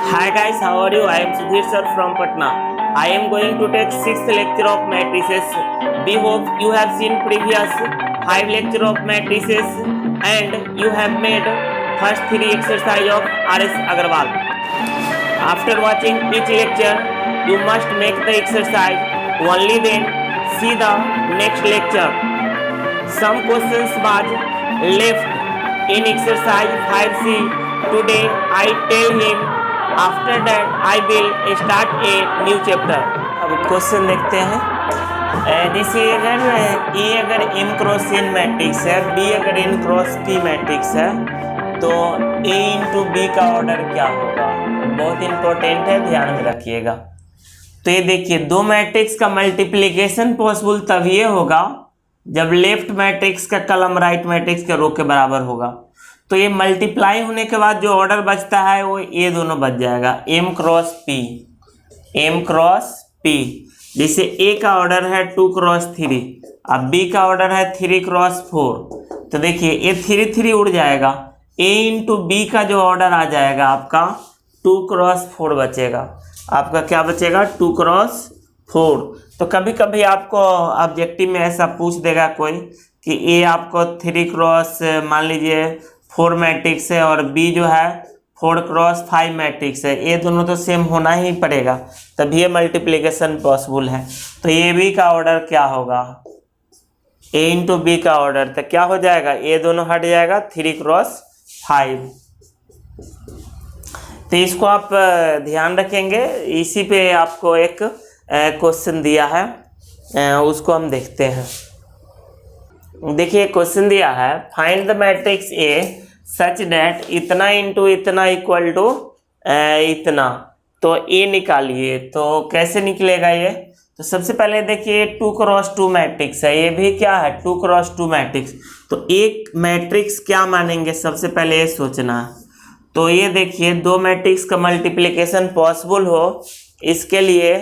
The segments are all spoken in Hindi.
Hi guys, how are you? I am Sudhir sir from Patna. I am going to take 6th lecture of matrices. We hope you have seen previous 5 lecture of matrices and you have made first 3 exercise of R.S. Agarwal. After watching each lecture, you must make the exercise. Only then see the next lecture. Some questions was left in exercise 5C. Today I tell him. After that I will start a new chapter. अब क्वेश्चन देखते हैं। जैसे अगर ए अगर m क्रॉस n मैट्रिक्स है, b अगर n क्रॉस p मैट्रिक्स है, तो a इंटू बी का ऑर्डर क्या होगा? बहुत इंपॉर्टेंट है, ध्यान में रखिएगा। तो ये देखिए, दो मैट्रिक्स का मल्टीप्लिकेशन पॉसिबल तभी होगा जब लेफ्ट मैट्रिक्स का कॉलम राइट मैट्रिक्स के रो के बराबर होगा। तो ये मल्टीप्लाई होने के बाद जो ऑर्डर बचता है वो ये दोनों बच जाएगा, m क्रॉस p। जैसे a का ऑर्डर है 2 क्रॉस 3, अब b का ऑर्डर है 3 क्रॉस 4। तो देखिए ये 3 3 उड़ जाएगा, a इंटू बी का जो ऑर्डर आ जाएगा आपका 2 क्रॉस 4 बचेगा। आपका क्या बचेगा? 2 क्रॉस 4। तो कभी कभी आपको ऑब्जेक्टिव में ऐसा पूछ देगा कोई कि ए आपको 3 क्रॉस मान लीजिए 4 मैट्रिक्स है और बी जो है 4 क्रॉस 5 मैट्रिक्स है, ये दोनों तो सेम होना ही पड़ेगा, तभी ये मल्टीप्लिकेशन पॉसिबल है। तो ए बी का ऑर्डर क्या होगा? ए इंटू बी का ऑर्डर तो क्या हो जाएगा? ये दोनों हट जाएगा, 3 क्रॉस 5। तो इसको आप ध्यान रखेंगे। इसी पे आपको एक क्वेश्चन दिया है, उसको हम देखते हैं। देखिए क्वेश्चन दिया है, find the matrix A such that इतना इंटू इतना इक्वल टू इतना। तो ए निकालिए। तो कैसे निकलेगा ये? तो सबसे पहले देखिए 2 क्रॉस 2 मैट्रिक्स है, ये भी क्या है? 2 क्रॉस 2 मैट्रिक्स। तो एक मैट्रिक्स क्या मानेंगे, सबसे पहले ये सोचना है। तो ये देखिए, दो मैट्रिक्स का मल्टीप्लिकेशन पॉसिबल हो इसके लिए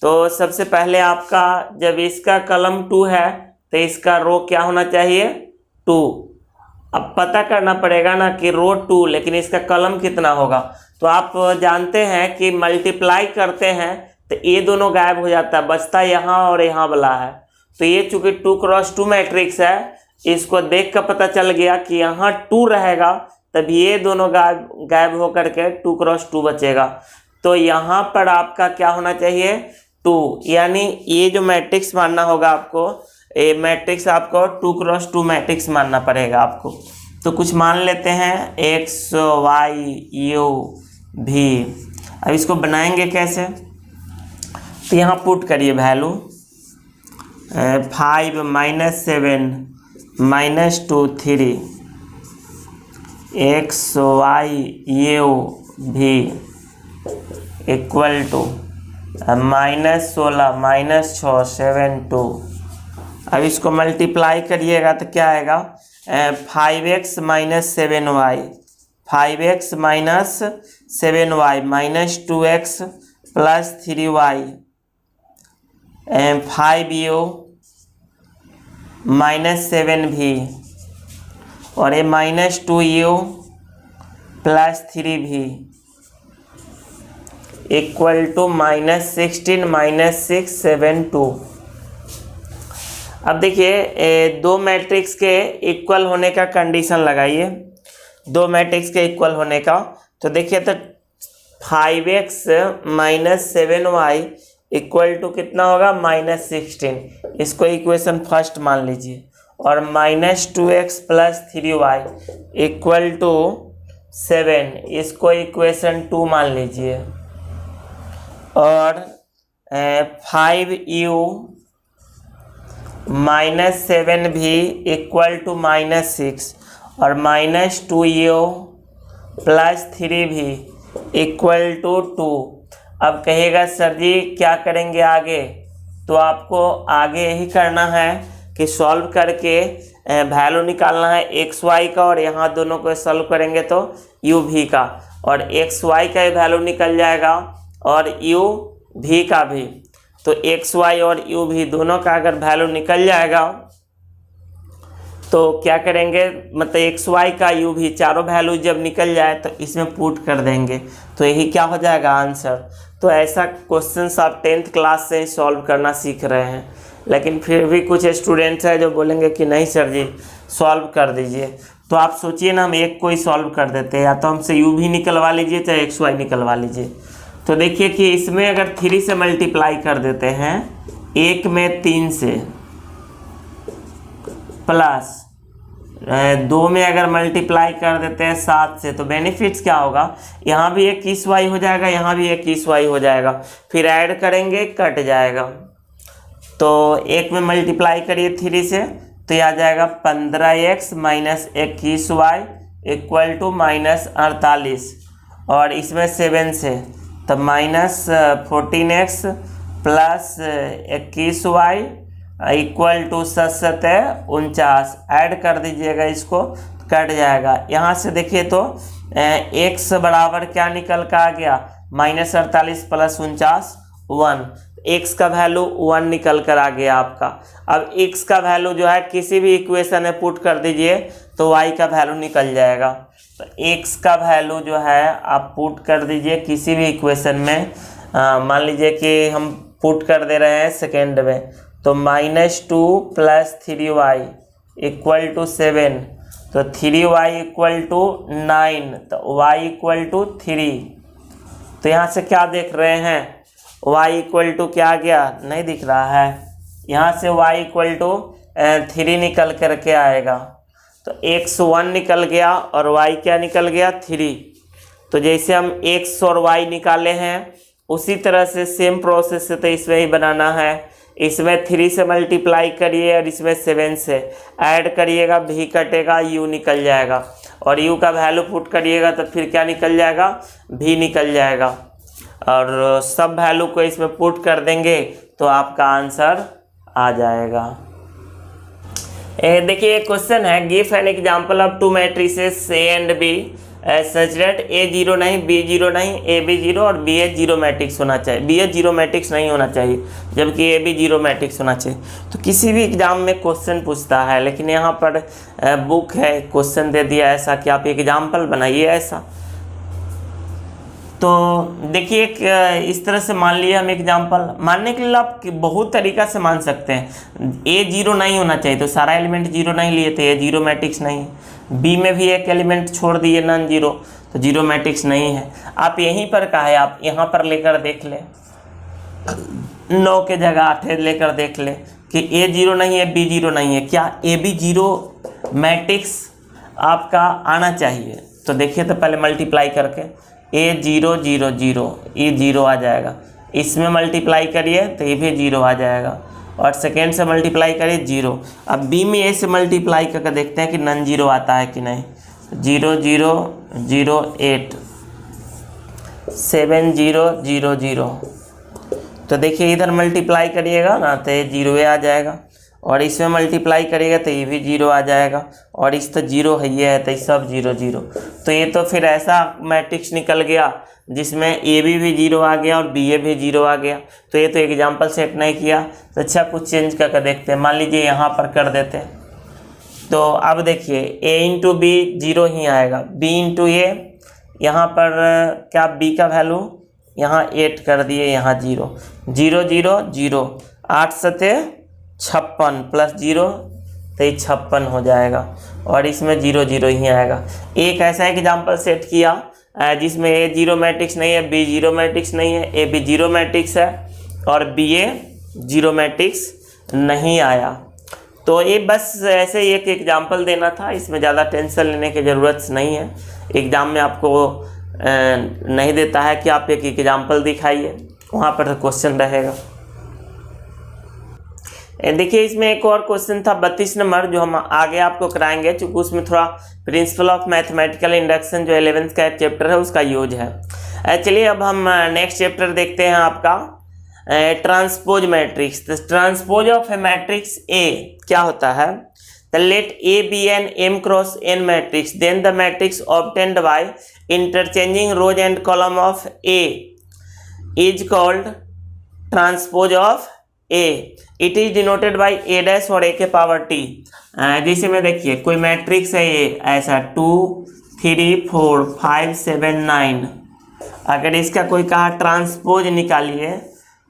तो सबसे पहले आपका जब इसका कॉलम 2 है तो इसका रो क्या होना चाहिए? 2। अब पता करना पड़ेगा ना कि रो 2 लेकिन इसका कॉलम कितना होगा। तो आप जानते हैं कि मल्टीप्लाई करते हैं तो ये दोनों गायब हो जाता है, बचता यहाँ और यहाँ वाला है। तो ये चूंकि 2 क्रॉस 2 मैट्रिक्स है, इसको देख कर पता चल गया कि यहाँ 2 रहेगा, तभी ये दोनों गायब होकर के 2 क्रॉस 2 बचेगा। तो यहाँ पर आपका क्या होना चाहिए? 2। यानी ये जो मैट्रिक्स मानना होगा आपको, ये मैट्रिक्स आपको 2 क्रॉस 2 मैट्रिक्स मानना पड़ेगा आपको। तो कुछ मान लेते हैं x y u v। अब इसको बनाएंगे कैसे? तो यहाँ पुट करिए value 5 -7 -2 3 x y u v equal to -16 -6 7 2। अब इसको मल्टीप्लाई करिएगा तो क्या आएगा? 5x - 7y 5x - 7y -2x + 3y 5u -7v और ये -2u + 3v इक्वल टू -16 -6 7 2। अब देखिए दो मैट्रिक्स के इक्वल होने का कंडीशन लगाइए, दो मैट्रिक्स के इक्वल होने का। तो देखिए तो 5x - 7y इक्वल टू कितना होगा? -16। इसको इक्वेशन फर्स्ट मान लीजिए। और -2x + 3y इक्वल टू 7, इसको इक्वेशन 2 मान लीजिए। और 5u -7v इक्वल टू -6 और -2u + 3v इक्वल टू 2। अब कहेगा सर जी क्या करेंगे आगे? तो आपको आगे यही करना है कि सॉल्व करके वैल्यू निकालना है एक्स वाई का, और यहाँ दोनों को सॉल्व करेंगे तो यू भी का, और एक्स वाई का वैल्यू निकल जाएगा और यू भी का भी। तो एक्स वाई और यू भी दोनों का अगर वैल्यू निकल जाएगा तो क्या करेंगे, मतलब एक्स वाई का यू भी चारों वैल्यू जब निकल जाए तो इसमें पुट कर देंगे, तो यही क्या हो जाएगा आंसर। तो ऐसा क्वेश्चन आप 10th क्लास से ही सॉल्व करना सीख रहे हैं, लेकिन फिर भी कुछ स्टूडेंट्स हैं जो बोलेंगे कि नहीं सर जी सॉल्व कर दीजिए। तो आप सोचिए ना, हम एक को ही सॉल्व कर देते हैं, या तो हमसे यू भी निकलवा लीजिए चाहे एक्स वाई निकलवा लीजिए। तो देखिए कि इसमें अगर 3 से मल्टीप्लाई कर देते हैं, 1 में 3 से, प्लस 2 में अगर मल्टीप्लाई कर देते हैं 7 से, तो बेनिफिट्स क्या होगा, यहाँ भी 21y हो जाएगा, यहाँ भी 21y हो जाएगा, फिर ऐड करेंगे कट जाएगा। तो 1 में मल्टीप्लाई करिए 3 से, तो यह आ जाएगा 15x minus 21y equal to -48, और इसमें 7 से तो -14x plus 21y equal to 7×7 add कर दीजिएगा, इसको कट जाएगा। यहाँ से देखिए तो x बराबर क्या निकल का आ गया, -48 प्लस 49 1, x का वैल्यू 1 निकल कर आ गया आपका। अब x का वैल्यू जो है किसी भी इक्वेशन में पुट कर दीजिए तो y का वैल्यू निकल जाएगा। तो x का वैल्यू जो है आप पुट कर दीजिए किसी भी इक्वेशन में, मान लीजिए कि हम पुट कर दे रहे हैं सेकेंड में, तो -2 प्लस 3y इक्वल टू 7, तो 3y इक्वल टू 9, तो y इक्वल टू 3। तो यहाँ से क्या देख रहे हैं, y इक्वल टू क्या आ गया, नहीं दिख रहा है, यहाँ से y इक्वल टू 3 निकल करके आएगा। तो x 1 निकल गया और y क्या निकल गया 3। तो जैसे हम x और y निकाले हैं उसी तरह से सेम प्रोसेस से तो इसमें ही बनाना है। इसमें 3 से मल्टीप्लाई करिए और इसमें 7 से ऐड करिएगा, भी कटेगा, u निकल जाएगा, और u का वैल्यू पुट करिएगा तो फिर क्या निकल जाएगा, भी निकल जाएगा, और सब वैल्यू को इसमें पुट कर देंगे तो आपका आंसर आ जाएगा। देखिए एक क्वेश्चन है, give an example of 2 matrices A and B such that A 0 नहीं, बी 0 नहीं, ए बी 0 और बी ए 0 मैट्रिक्स होना चाहिए। बी ए 0 मैट्रिक्स नहीं होना चाहिए जबकि ए बी 0 मैट्रिक्स होना चाहिए। तो किसी भी एग्जाम में क्वेश्चन पूछता है, लेकिन यहाँ पर बुक है, क्वेश्चन दे दिया ऐसा कि आप एग्जाम्पल बनाइए ऐसा। तो देखिए इस तरह से मान लिया हम एग्जाम्पल, मानने के लिए आप बहुत तरीका से मान सकते हैं। ए 0 नहीं होना चाहिए तो सारा एलिमेंट 0 नहीं लिए थे, ए 0 मैट्रिक्स नहीं है। बी में भी एक एलिमेंट छोड़ दिए नॉन 0, तो 0 मैट्रिक्स नहीं है। आप यहीं पर का है, आप यहाँ पर लेकर देख ले, 9 के जगह 8 लेकर देख ले कि ए 0 नहीं है, बी 0 नहीं है, क्या ए बी 0 मैट्रिक्स आपका आना चाहिए। तो देखिए तो पहले मल्टीप्लाई करके ए 0 0 0, ये 0 आ जाएगा, इसमें मल्टीप्लाई करिए तो ये भी 0 आ जाएगा, और सेकेंड से मल्टीप्लाई करिए 0। अब बी में ए से मल्टीप्लाई करके देखते हैं कि नॉन 0 आता है कि नहीं। 0 0 0 8 7 0 0 0, तो देखिए इधर मल्टीप्लाई करिएगा ना तो ये 0 आ जाएगा, और इसमें मल्टीप्लाई करिएगा तो ये भी 0 आ जाएगा, और इस तो 0 है, ये है तो सब 0 0। तो ये तो फिर ऐसा मैट्रिक्स निकल गया जिसमें ए बी भी 0 आ गया और बी ए भी 0 आ गया। तो ये तो एग्जाम्पल सेट नहीं किया, तो अच्छा कुछ चेंज करके देखते हैं। मान लीजिए यहाँ पर कर देते हैं, तो अब देखिए ए इंटू बी 0 ही आएगा, बी इंटू ए, यहाँ पर क्या बी का वैल्यू यहाँ 8 कर दिए, यहाँ 0 0 0 0, 8 सते 56 प्लस 0 तो ये 56 हो जाएगा, और इसमें 0 0 ही आएगा। एक ऐसा एग्जाम्पल सेट किया जिसमें ए 0 मैट्रिक्स नहीं है, बी 0 मैट्रिक्स नहीं है, ए बी 0 मैट्रिक्स है और बी ए 0 मैट्रिक्स नहीं आया। तो ये बस ऐसे ही एक एग्जाम्पल देना था, इसमें ज़्यादा टेंशन लेने की ज़रूरत नहीं है। एग्ज़ाम में आपको नहीं देता है कि आप एक एग्जाम्पल दिखाइए, वहाँ पर क्वेश्चन रहेगा। देखिए इसमें एक और क्वेश्चन था 32 नंबर, जो हम आगे आपको कराएंगे, चूँकि उसमें थोड़ा प्रिंसिपल ऑफ मैथमेटिकल इंडक्शन जो 11th का एक चैप्टर है उसका यूज है। चलिए अब हम नेक्स्ट चैप्टर देखते हैं आपका transpose matrix. Transpose of A matrix A क्या होता है, the let A be an m cross n matrix, then the matrix obtained by interchanging rows and column of A is called transpose of A, it is denoted by A dash और ए के पावर टी। जैसे में देखिए कोई मैट्रिक्स है ये ऐसा 2 3 4 5 7 9, अगर इसका कोई कहा ट्रांसपोज निकालिए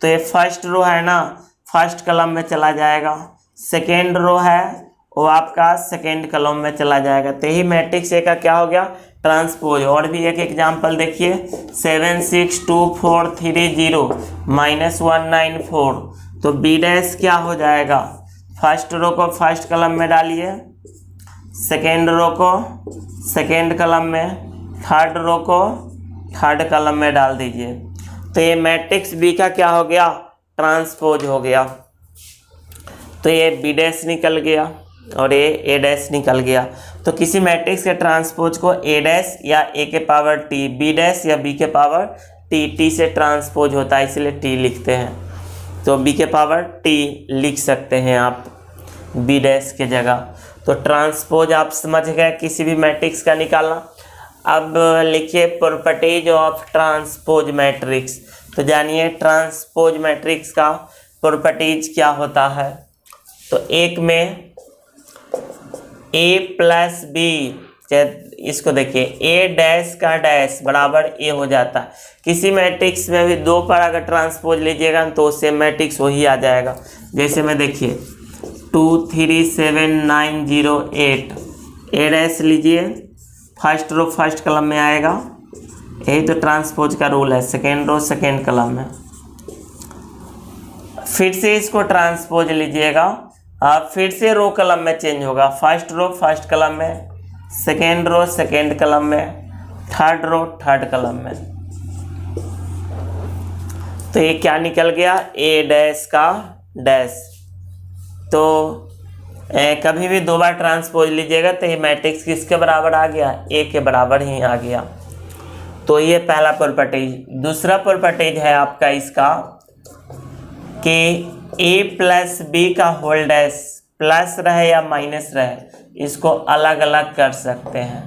तो ये फर्स्ट रो है ना, फर्स्ट कॉलम में चला जाएगा, सेकेंड रो है वो आपका सेकेंड कॉलम में चला जाएगा। तो यही मैट्रिक्स ए का क्या हो गया, ट्रांसपोज। और भी एक एग्जांपल देखिए 7 6 2 4 3 0 -1 9 4, तो बी डैश क्या हो जाएगा, फर्स्ट रो को फर्स्ट कॉलम में डालिए, सेकेंड रो को सेकेंड कॉलम में, थर्ड रो को थर्ड कॉलम में डाल दीजिए। तो ये मैट्रिक्स बी का क्या हो गया, ट्रांसपोज हो गया। तो ये बी डैश निकल गया और ये ए डैश निकल गया। तो किसी मैट्रिक्स के ट्रांसपोज को ए डैश या ए के पावर टी, बी डैश या बी के पावर टी, टी से ट्रांसपोज होता है इसलिए टी लिखते हैं। तो बी के पावर टी लिख सकते हैं आप बी डैश के जगह। तो ट्रांसपोज आप समझ गए किसी भी मैट्रिक्स का निकालना। अब लिखिए प्रॉपर्टीज ऑफ ट्रांसपोज मैट्रिक्स। तो जानिए ट्रांसपोज मैट्रिक्स का प्रॉपर्टीज क्या होता है। तो एक में ए प्लस बी, इसको देखिए ए डैश का डैश बराबर ए हो जाता है। किसी मैट्रिक्स में भी दो पर अगर ट्रांसपोज लीजिएगा तो उससे मैट्रिक्स वही आ जाएगा। जैसे में देखिए 2 3 7 9 0 8, ए डैश लीजिए, फर्स्ट रो फर्स्ट कॉलम में आएगा, यही तो ट्रांसपोज का रूल है, सेकेंड रो सेकेंड कॉलम में। फिर से इसको ट्रांसपोज लीजिएगा, अब फिर से रो कॉलम में चेंज होगा, फर्स्ट रो फर्स्ट कॉलम में, सेकेंड रो सेकेंड कॉलम में, थर्ड रो थर्ड कॉलम में। तो ये क्या निकल गया, ए डैश का डैश। तो कभी भी दो बार ट्रांसपोज लीजिएगा तो ये मैट्रिक्स किसके बराबर आ गया, ए के बराबर ही आ गया। तो ये पहला प्रॉपर्टीज। दूसरा प्रॉपर्टीज है आपका इसका कि ए प्लस बी का होल डैश प्लस रहे या माइनस रहे, इसको अलग अलग कर सकते हैं,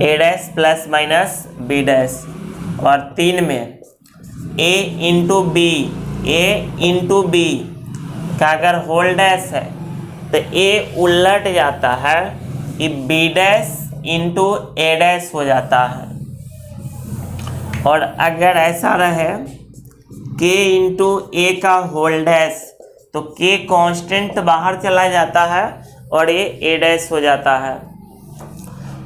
A dash plus minus B dash. और 3 में A into B, A into B का अगर होल डैश है तो ए उलट जाता है, ये B dash into A dash हो जाता है। और अगर ऐसा रहे के इंटू ए का होल डैश तो के कांस्टेंट बाहर चला जाता है और ये ए डैश हो जाता है।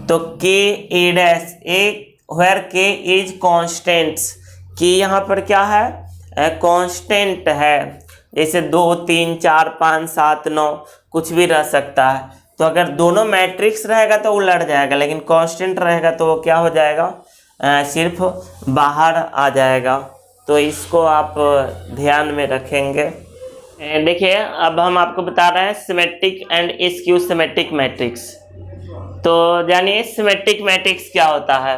तो के ए डैश, ए वेयर के इज कांस्टेंट्स, के यहाँ पर क्या है, कांस्टेंट है। जैसे 2 3 4 5 7 9 कुछ भी रह सकता है। तो अगर दोनों मैट्रिक्स रहेगा तो उलट जाएगा, लेकिन कांस्टेंट रहेगा तो वो क्या हो जाएगा, सिर्फ बाहर आ जाएगा। तो इसको आप ध्यान में रखेंगे। देखिए अब हम आपको बता रहे हैं symmetric and skew symmetric matrix. तो जानिए सिमेट्रिक मैट्रिक्स क्या होता है।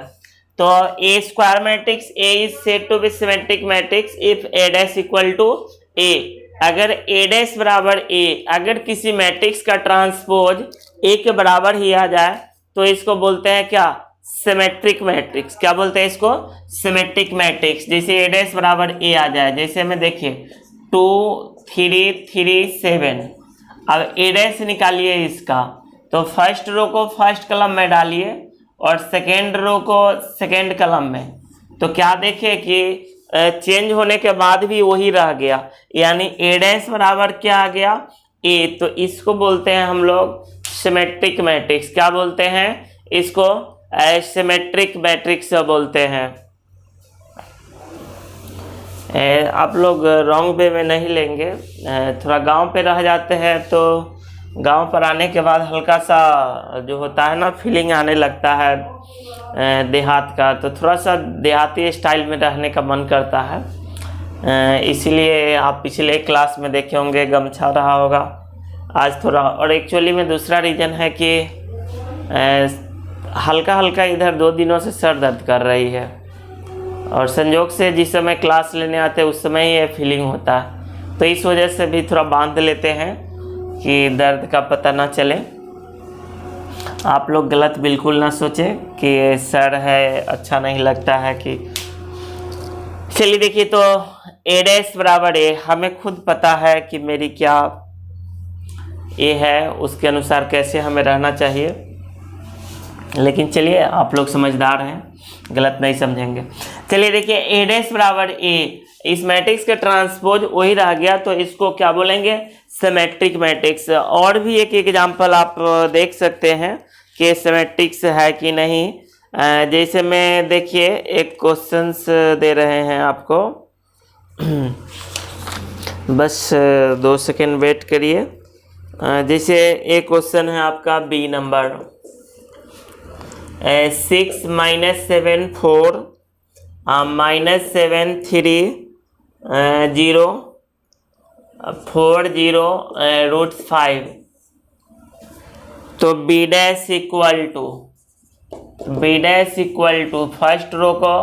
तो A square matrix, A is said to be symmetric matrix if A dash equal to A. अगर ए डैश बराबर ए, अगर किसी मैट्रिक्स का ट्रांसपोज ए के बराबर ही आ जाए तो इसको बोलते हैं क्या, सिमेट्रिक मैट्रिक्स। क्या बोलते हैं इसको, सिमेट्रिक मैट्रिक्स। जैसे ए डैश बराबर ए आ जाए, जैसे में देखिए 2 3 3 7, अब ए डैश निकालिए इसका, तो फर्स्ट रो को फर्स्ट कॉलम में डालिए और सेकेंड रो को सेकेंड कॉलम में। तो क्या देखिए कि चेंज होने के बाद भी वही रह गया, यानी ए डैश बराबर क्या आ गया, ए। तो इसको बोलते हैं हम लोग सिमेट्रिक मैट्रिक्स। क्या बोलते हैं इसको, सिमेट्रिक मैट्रिक्स बोलते हैं। आप लोग रॉन्ग वे में नहीं लेंगे, थोड़ा गांव पे रह जाते हैं तो गांव पर आने के बाद हल्का सा जो होता है ना फीलिंग आने लगता है देहात का, तो थोड़ा सा देहाती स्टाइल में रहने का मन करता है। इसीलिए आप पिछले क्लास में देखे होंगे गमछा रहा होगा आज थोड़ा। और एक्चुअली में दूसरा रीज़न है कि हल्का हल्का इधर 2 दिनों से सर दर्द कर रही है, और संयोग से जिस समय क्लास लेने आते हैं उस समय ही ये फीलिंग होता है, तो इस वजह से भी थोड़ा बांध लेते हैं कि दर्द का पता ना चले। आप लोग गलत बिल्कुल ना सोचें कि सर है अच्छा नहीं लगता है कि। चलिए देखिए, तो ए डैश बराबर ए, हमें खुद पता है कि मेरी क्या ए है, उसके अनुसार कैसे हमें रहना चाहिए। लेकिन चलिए आप लोग समझदार हैं, गलत नहीं समझेंगे। चलिए देखिए ए डैश बराबर ए, इस मैट्रिक्स का ट्रांसपोज वही रह गया, तो इसको क्या बोलेंगे, सिमेट्रिक मैट्रिक्स। और भी एक एग्जांपल आप देख सकते हैं कि सिमेट्रिक्स है कि नहीं। जैसे मैं देखिए एक क्वेश्चंस दे रहे हैं आपको, बस 2 सेकेंड वेट करिए। जैसे एक क्वेश्चन है आपका बी नंबर 6 - 7 4 -7 3 0 4 0 √5। तो B dash equal to first row को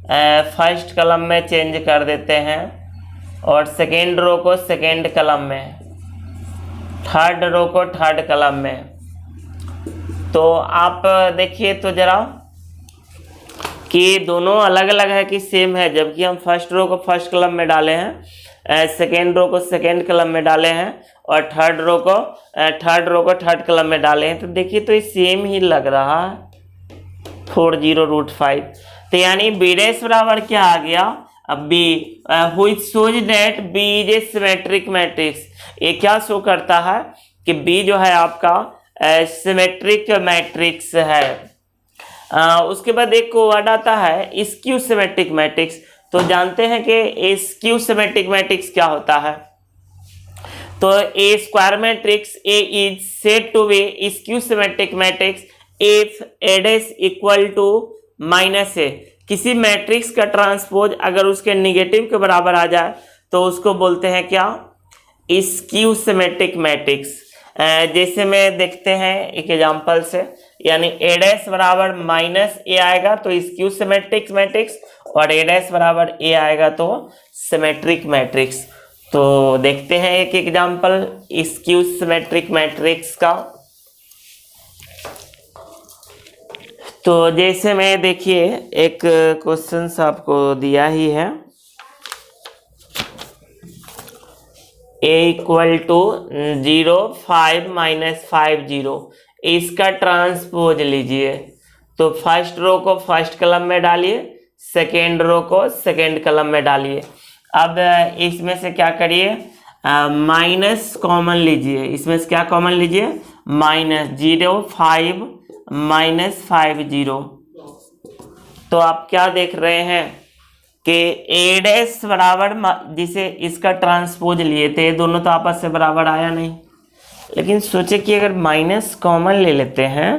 फर्स्ट कलम में चेंज कर देते हैं और सेकेंड रो को सेकेंड कलम में, थर्ड रो को थर्ड कलम में। तो आप देखिए तो जरा कि दोनों अलग अलग है कि सेम है, जबकि हम फर्स्ट रो को फर्स्ट कलम में डाले हैं, सेकेंड रो को सेकेंड कलम में डाले हैं और थर्ड रो को थर्ड कलम में डाले हैं। तो देखिए तो ये सेम ही लग रहा है, 4 0 √5। तो यानी बी डैश बराबर क्या आ गया, अब B which shows that B is a symmetric matrix. ये क्या शो करता है कि बी जो है आपका सिमेट्रिक मैट्रिक्स है। उसके बाद एक वर्ड आता है स्क्यू सिमेट्रिक मैट्रिक्स। तो जानते हैं कि स्क्यू सिमेट्रिक मैट्रिक्स क्या होता है। तो A square matrix A is said to be skew symmetric matrix if A dash equal to -a। किसी मैट्रिक्स का ट्रांसपोज अगर उसके निगेटिव के बराबर आ जाए तो उसको बोलते हैं क्या, स्क्यू सिमेट्रिक मैट्रिक्स। जैसे में देखते हैं एक एग्जांपल से, यानी ए डैश बराबर -a आएगा तो स्क्यू सिमेट्रिक मैट्रिक्स, और ए डैश बराबर a आएगा तो सिमेट्रिक मैट्रिक्स। तो देखते हैं एक एग्जांपल स्क्यू सिमेट्रिक मैट्रिक्स का। तो जैसे में देखिए एक क्वेश्चन आपको दिया ही है, a इक्वल टू 0 5 -5 0, इसका ट्रांसपोज लीजिए। तो फर्स्ट रो को फर्स्ट कलम में डालिए, सेकेंड रो को सेकेंड कलम में डालिए। अब इसमें से क्या करिए, माइनस कॉमन लीजिए। इसमें से क्या कॉमन लीजिए, -0 5 -5 0। तो आप क्या देख रहे हैं कि ए डैश बराबर, जिसे इसका ट्रांसपोज लिए थे, दोनों तो आपस से बराबर आया नहीं। लेकिन सोचे कि अगर माइनस कॉमन ले लेते हैं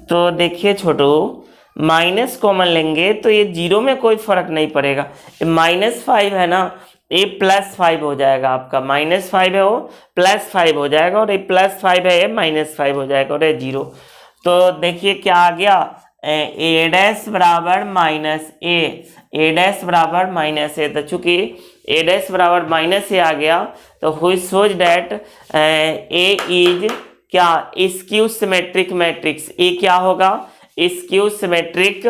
तो देखिए छोटू, माइनस कॉमन लेंगे तो ये 0 में कोई फर्क नहीं पड़ेगा। -5 है ना, ये +5 हो जाएगा आपका, -5 है वो +5 हो जाएगा, और ये +5 है ये -5 हो जाएगा, और ये 0। तो देखिए क्या आ गया, ए डैश बराबर -a, ए डैश बराबर -a। तो चूंकि ए डैश बराबर -a आ गया तो which shows that A is क्या, स्क्यू सिमेट्रिक मैट्रिक्स। ए क्या होगा, स्क्यू सिमेट्रिक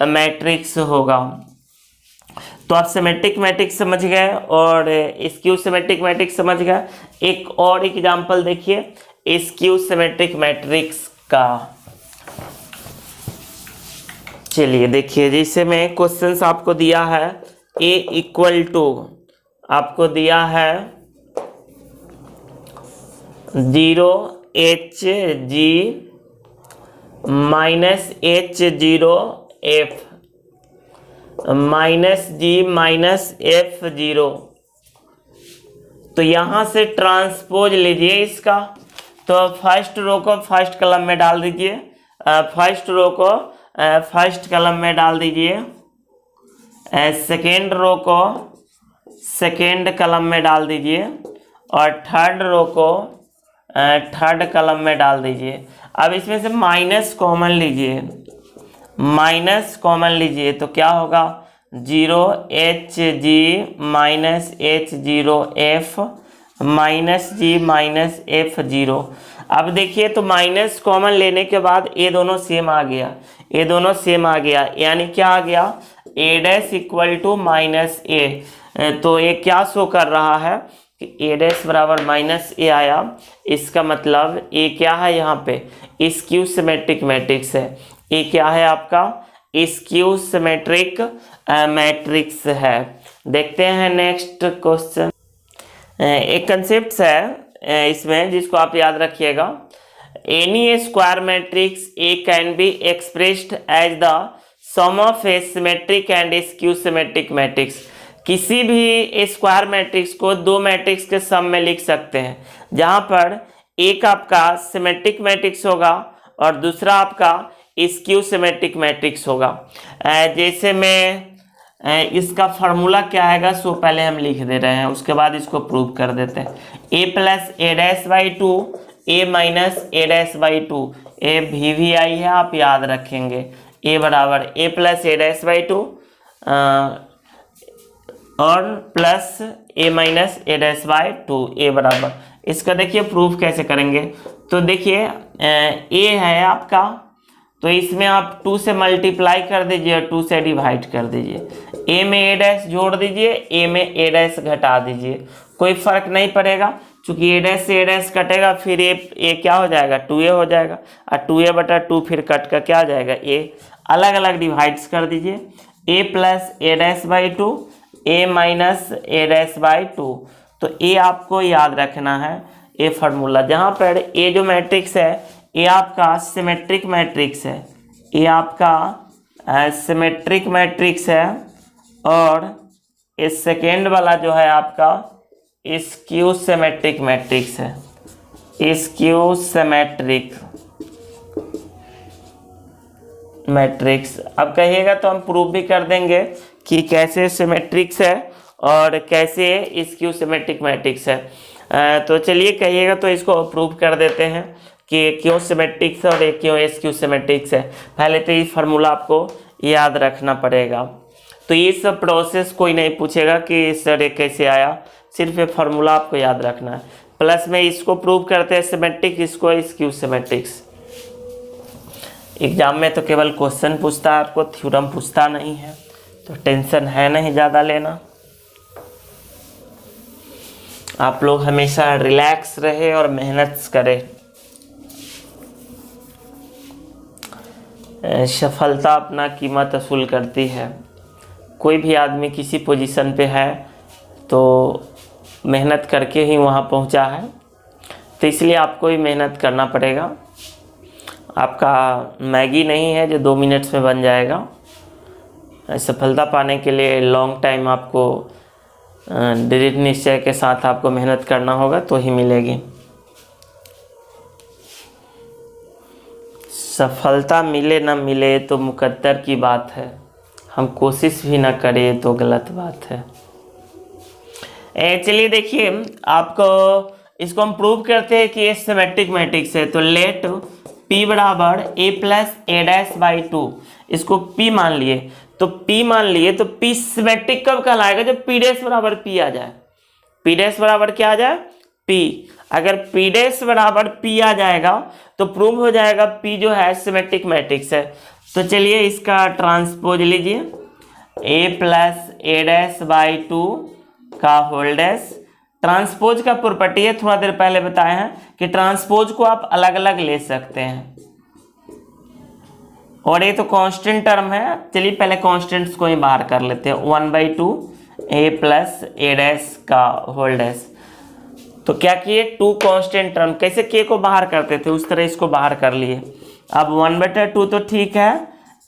मैट्रिक्स होगा। तो आप सिमेट्रिक मैट्रिक्स समझ गए और स्क्यू सिमेट्रिक मैट्रिक्स समझ गए। एक और एग्जांपल देखिए स्क्यू सिमेट्रिक मैट्रिक्स का। चलिए देखिए, जैसे में क्वेश्चंस आपको दिया है a इक्वल टू, आपको दिया है 0 h g -h0 f -g -f0। तो यहाँ से ट्रांसपोज लीजिए इसका। तो फर्स्ट रो को फर्स्ट कलम में डाल दीजिए, फर्स्ट रो को फर्स्ट कलम में डाल दीजिए, सेकेंड रो को सेकेंड कलम में डाल दीजिए, और थर्ड रो को थर्ड कलम में डाल दीजिए। अब इसमें से माइनस कॉमन लीजिए, माइनस कॉमन लीजिए तो क्या होगा, 0 h g -h0 f -g -f0। अब देखिए तो माइनस कॉमन लेने के बाद ये दोनों सेम आ गया, ये दोनों सेम आ गया, यानी क्या आ गया, ए डैश इक्वल टू माइनस ए, तो ये क्या शो कर रहा है कि ए डैश बराबर माइनस ए आया। इसका मतलब ए क्या है, यहाँ पे स्क्यू सिमेट्रिक मैट्रिक्स है। ए क्या है आपका, स्क्यू सिमेट्रिक मैट्रिक्स है। देखते हैं नेक्स्ट क्वेश्चन। एक कंसेप्ट है इसमें जिसको आप याद रखिएगा। Any square matrix A can be expressed as the sum of a symmetric and skew symmetric matrix. किसी भी स्क्वायर मैट्रिक्स को दो मैट्रिक्स के सम में लिख सकते हैं, जहां पर एक आपका सिमेट्रिक मैट्रिक्स होगा और दूसरा आपका स्क्यू सिमेट्रिक मैट्रिक्स होगा। जैसे मैं इसका फार्मूला क्या आएगा सो पहले हम लिख दे रहे हैं, उसके बाद इसको प्रूव कर देते हैं। A plus A dash by two, A minus A dash by two, A भी आई है आप याद रखेंगे। ए बराबर A plus A dash by two और plus A minus A dash by two, A बराबर। इसका देखिए प्रूफ कैसे करेंगे। तो देखिए ए है आपका, तो इसमें आप 2 से मल्टीप्लाई कर दीजिए और 2 से डिवाइड कर दीजिए। ए में ए डैश जोड़ दीजिए, ए में ए डैश घटा दीजिए, कोई फर्क नहीं पड़ेगा, क्योंकि ए डैश से ए डैश कटेगा फिर ए क्या हो जाएगा 2a हो जाएगा, और 2a बटा 2 फिर कट कर क्या आ जाएगा ए। अलग अलग डिवाइड्स कर दीजिए। A plus A dash by two, A minus A dash by two. तो ए आपको याद रखना है, ए फार्मूला। जहाँ पर ए जो मैट्रिक्स है ये आपका सिमेट्रिक मैट्रिक्स है, ये आपका सिमेट्रिक मैट्रिक्स है, और इस सेकेंड वाला जो है आपका स्क्यू सिमेट्रिक मैट्रिक्स है, स्क्यू सिमेट्रिक मैट्रिक्स। अब कहिएगा तो हम प्रूव भी कर देंगे कि कैसे सिमेट्रिक्स है और कैसे स्क्यू सिमेट्रिक मैट्रिक्स है। तो चलिए कहिएगा तो इसको प्रूव कर देते हैं कि क्यों सिमेट्रिक्स है और एक क्यों स्क्यू सिमेट्रिक्स है। पहले तो ये फार्मूला आपको याद रखना पड़ेगा। तो ये सब प्रोसेस कोई नहीं पूछेगा कि सर ये कैसे आया, सिर्फ ये फार्मूला आपको याद रखना है। प्लस में इसको प्रूव करते हैं सिमेट्रिक, इसको स्क्यू सिमेट्रिक्स। एग्जाम में तो केवल क्वेश्चन पूछता है, आपको थ्योरम पूछता नहीं है, तो टेंशन है नहीं ज़्यादा लेना। आप लोग हमेशा रिलैक्स रहे और मेहनत करें। सफलता अपना कीमत वसूल करती है। कोई भी आदमी किसी पोजीशन पे है तो मेहनत करके ही वहाँ पहुँचा है, तो इसलिए आपको भी मेहनत करना पड़ेगा। आपका मैगी नहीं है जो 2 मिनट्स में बन जाएगा। सफलता पाने के लिए लॉन्ग टाइम आपको दृढ़ निश्चय के साथ आपको मेहनत करना होगा तो ही मिलेगी। सफलता मिले न मिले तो मुकद्दर की बात है, हम कोशिश भी ना करें तो गलत बात है। चलिए देखिए, आपको इसको हम प्रूव करते हैं कि ये सिमेट्रिक मैट्रिक्स है। तो लेट P बराबर a plus A dash by to, इसको P मान लिए। तो P मान लिए तो P सिमेट्रिक कब कहलाएगा, जब P डैश बराबर P आ जाए। P डैश बराबर क्या आ जाए P। अगर P डैश बराबर P आ जाएगा तो प्रूव हो जाएगा P जो है सिमेट्रिक मैट्रिक्स है। तो चलिए इसका ट्रांसपोज लीजिए, a plus A dash by to का होल डैश। ट्रांसपोज का प्रॉपर्टी है, थोड़ा देर पहले बताए हैं कि ट्रांसपोज को आप अलग अलग ले सकते हैं, और ये तो कांस्टेंट टर्म है। चलिए पहले कांस्टेंट्स को ही बाहर कर लेते हैं। 1/2 a प्लस ए डैश का होल डैश। तो क्या किए, 2 कांस्टेंट टर्म, कैसे k को बाहर करते थे उस तरह इसको बाहर कर लिए। अब 1/2 तो ठीक है,